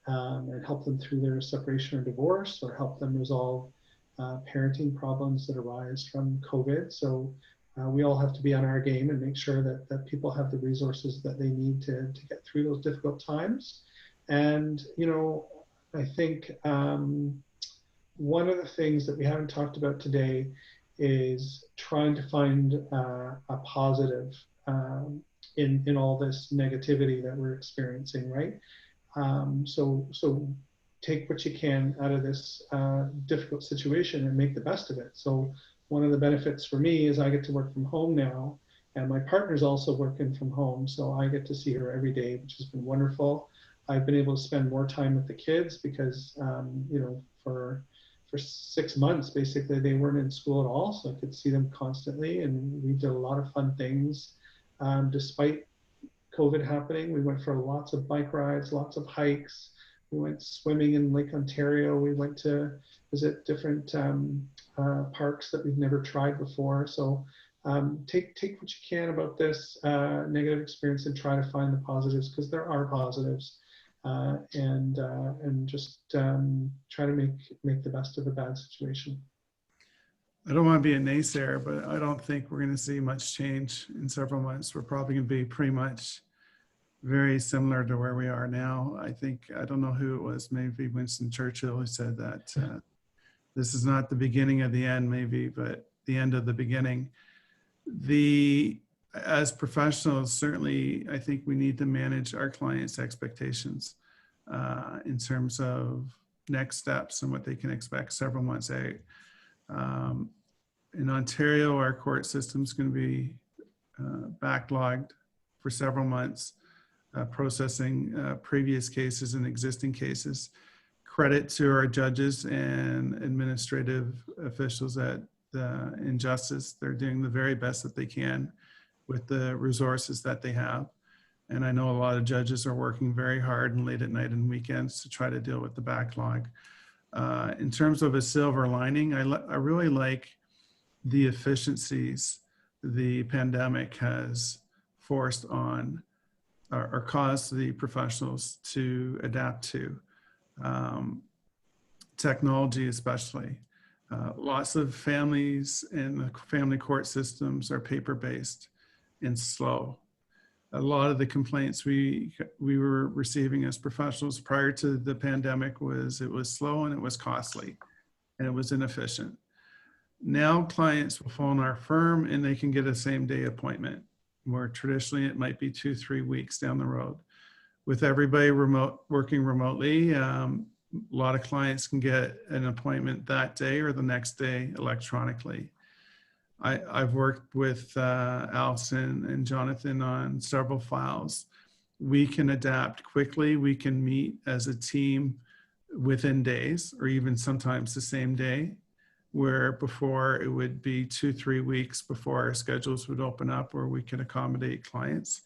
and help them through their separation or divorce, or help them resolve parenting problems that arise from COVID. So we all have to be on our game and make sure that people have the resources that they need to get through those difficult times. And, you know, I think one of the things that we haven't talked about today is trying to find a positive in all this negativity that we're experiencing, right? So take what you can out of this difficult situation and make the best of it. So one of the benefits for me is I get to work from home now, and my partner's also working from home, so I get to see her every day, which has been wonderful. I've been able to spend more time with the kids because, you know, for 6 months, basically, they weren't in school at all, so I could see them constantly, and we did a lot of fun things. Despite COVID happening, we went for lots of bike rides, lots of hikes. We went swimming in Lake Ontario. We went to visit different parks that we've never tried before. So take what you can about this negative experience and try to find the positives, because there are positives, and just try to make the best of a bad situation. I don't want to be a naysayer, but I don't think we're going to see much change in several months. We're probably going to be pretty much very similar to where we are now. I think, I don't know who it was, maybe Winston Churchill, who said that this is not the beginning of the end, maybe, but the end of the beginning. As professionals, certainly, I think we need to manage our clients' expectations in terms of next steps and what they can expect several months out. In Ontario, our court system is going to be backlogged for several months, processing previous cases and existing cases. Credit to our judges and administrative officials at Injustice. They're doing the very best that they can with the resources that they have. And I know a lot of judges are working very hard and late at night and weekends to try to deal with the backlog. In terms of a silver lining, I really like the efficiencies the pandemic has forced on or caused the professionals to adapt to. Technology especially. Lots of families in the family court systems are paper-based and slow. A lot of the complaints we were receiving as professionals prior to the pandemic was it was slow and it was costly and it was inefficient. Now clients will phone our firm and they can get a same-day appointment, where traditionally it might be 2-3 weeks down the road. With everybody working remotely, a lot of clients can get an appointment that day or the next day electronically. I've worked with Allison and Jonathan on several files. We can adapt quickly. We can meet as a team within days or even sometimes the same day where before it would be 2-3 weeks before our schedules would open up where we could accommodate clients.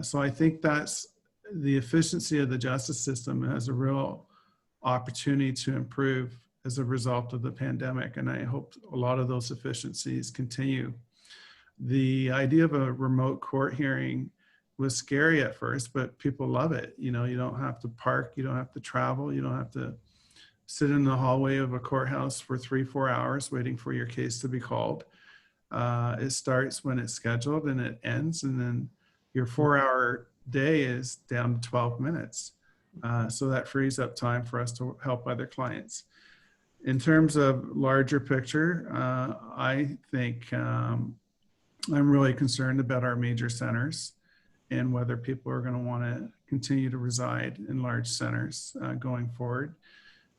So I think that's the efficiency of the justice system has a real opportunity to improve as a result of the pandemic. And I hope a lot of those efficiencies continue. The idea of a remote court hearing was scary at first, but people love it. You know, you don't have to park, you don't have to travel, you don't have to sit in the hallway of a courthouse for 3-4 hours waiting for your case to be called. It starts when it's scheduled and it ends, and then your 4-hour day is down to 12 minutes. So that frees up time for us to help other clients. In terms of larger picture, I think I'm really concerned about our major centers and whether people are going to want to continue to reside in large centers going forward.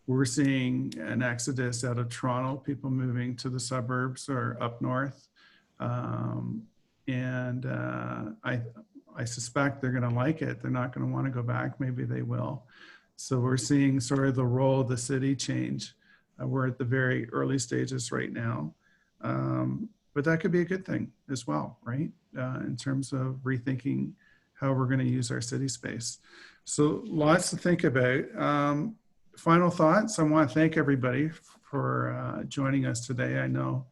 We're seeing an exodus out of Toronto, people moving to the suburbs or up north. I suspect they're going to like it. They're not going to want to go back. Maybe they will. So we're seeing sort of the role of the city change. We're at the very early stages right now. But that could be a good thing as well, right? In terms of rethinking how we're going to use our city space. So lots to think about. Final thoughts. I want to thank everybody for joining us today. I know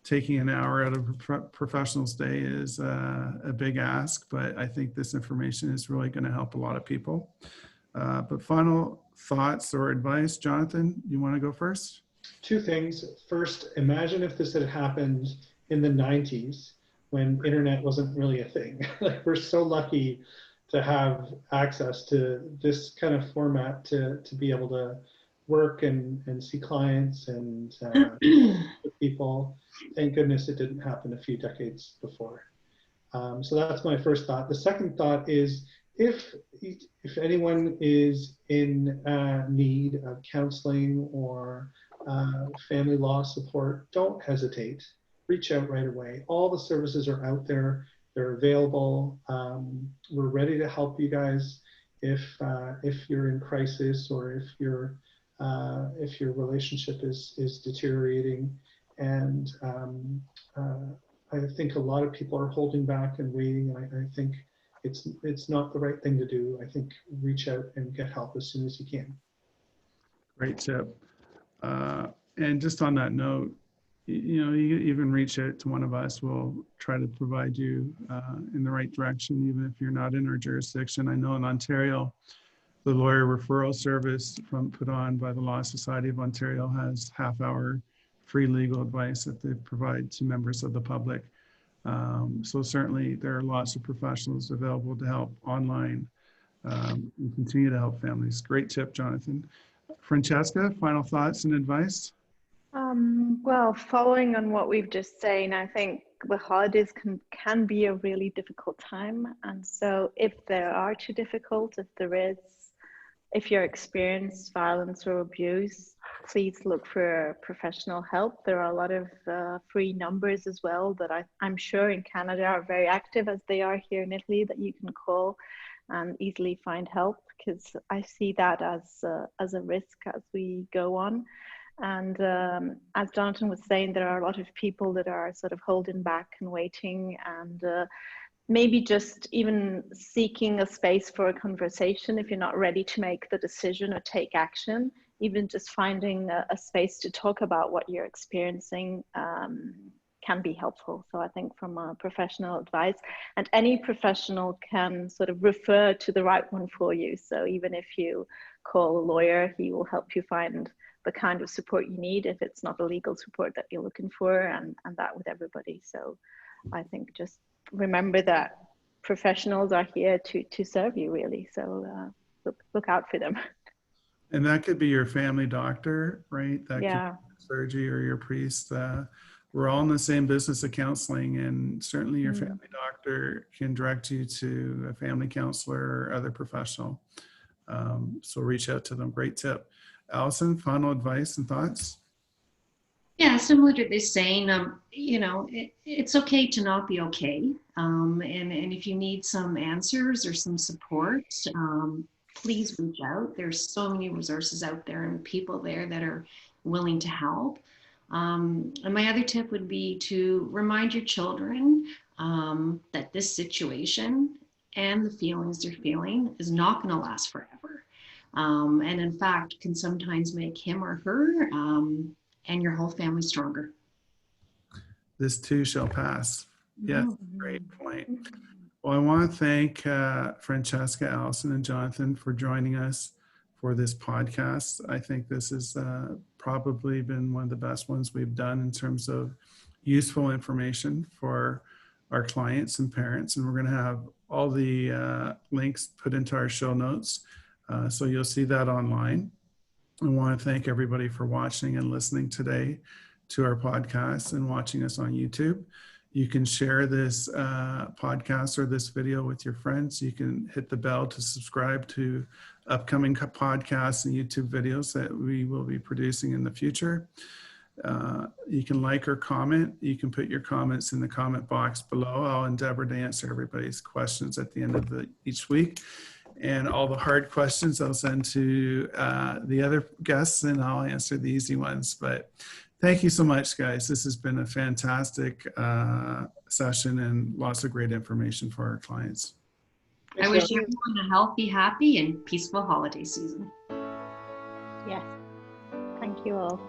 taking an hour out of a professional's day is a big ask, but I think this information is really going to help a lot of people. But final thoughts or advice, Jonathan, you want to go first? 2 things. First, imagine if this had happened in the 90s when internet wasn't really a thing. Like, we're so lucky to have access to this kind of format to be able to work and see clients and with people. Thank goodness it didn't happen a few decades before. So that's my first thought. The second thought is, if anyone is in need of counseling or family law support, don't hesitate. Reach out right away. All the services are out there. They're available. We're ready to help you guys if you're in crisis or if your relationship is deteriorating. And I think a lot of people are holding back and waiting. And I think it's not the right thing to do. I think reach out and get help as soon as you can. Great tip. And just on that note, you know, you even reach out to one of us. We'll try to provide you in the right direction, even if you're not in our jurisdiction. I know in Ontario, the lawyer referral service put on by the Law Society of Ontario has half-hour free legal advice that they provide to members of the public. So certainly there are lots of professionals available to help online and continue to help families. Great tip, Jonathan. Francesca, final thoughts and advice? Well, following on what we've just said, I think the holidays can be a really difficult time. And so if they are too difficult, if you're experienced violence or abuse, please look for professional help. There are a lot of free numbers as well that I'm sure in Canada are very active, as they are here in Italy, that you can call and easily find help, because I see that as a risk as we go on. And as Jonathan was saying, there are a lot of people that are sort of holding back and waiting, and maybe just even seeking a space for a conversation if you're not ready to make the decision or take action. Even just finding a space to talk about what you're experiencing can be helpful. So I think from a professional advice, and any professional can sort of refer to the right one for you. So even if you call a lawyer, he will help you find the kind of support you need if it's not the legal support that you're looking for, and that with everybody. So I think just remember that professionals are here to serve you, really. So look out for them. And that could be your family doctor, right? That Yeah. could be your surgery or your priest. We're all in the same business of counseling, and certainly your family doctor can direct you to a family counselor or other professional. So reach out to them. Great tip. Allison, final advice and thoughts? Yeah, similar to this saying, you know, it's okay to not be okay. And if you need some answers or some support, please reach out. There's so many resources out there and people there that are willing to help. And my other tip would be to remind your children that this situation and the feelings they're feeling is not going to last forever. And in fact, can sometimes make him or her and your whole family stronger. This too shall pass. Yes, great point. Well, I want to thank Francesca, Allison, and Jonathan for joining us for this podcast. I think this has probably been one of the best ones we've done in terms of useful information for our clients and parents. And we're going to have all the links put into our show notes. So you'll see that online. I want to thank everybody for watching and listening today to our podcast and watching us on YouTube. You can share this podcast or this video with your friends. You can hit the bell to subscribe to upcoming podcasts and YouTube videos that we will be producing in the future. You can like or comment. You can put your comments in the comment box below. I'll endeavor to answer everybody's questions at the end of each week. And all the hard questions I'll send to the other guests, and I'll answer the easy ones. But thank you so much, guys. This has been a fantastic session and lots of great information for our clients. I wish everyone a healthy, happy, and peaceful holiday season. Yes. Thank you all.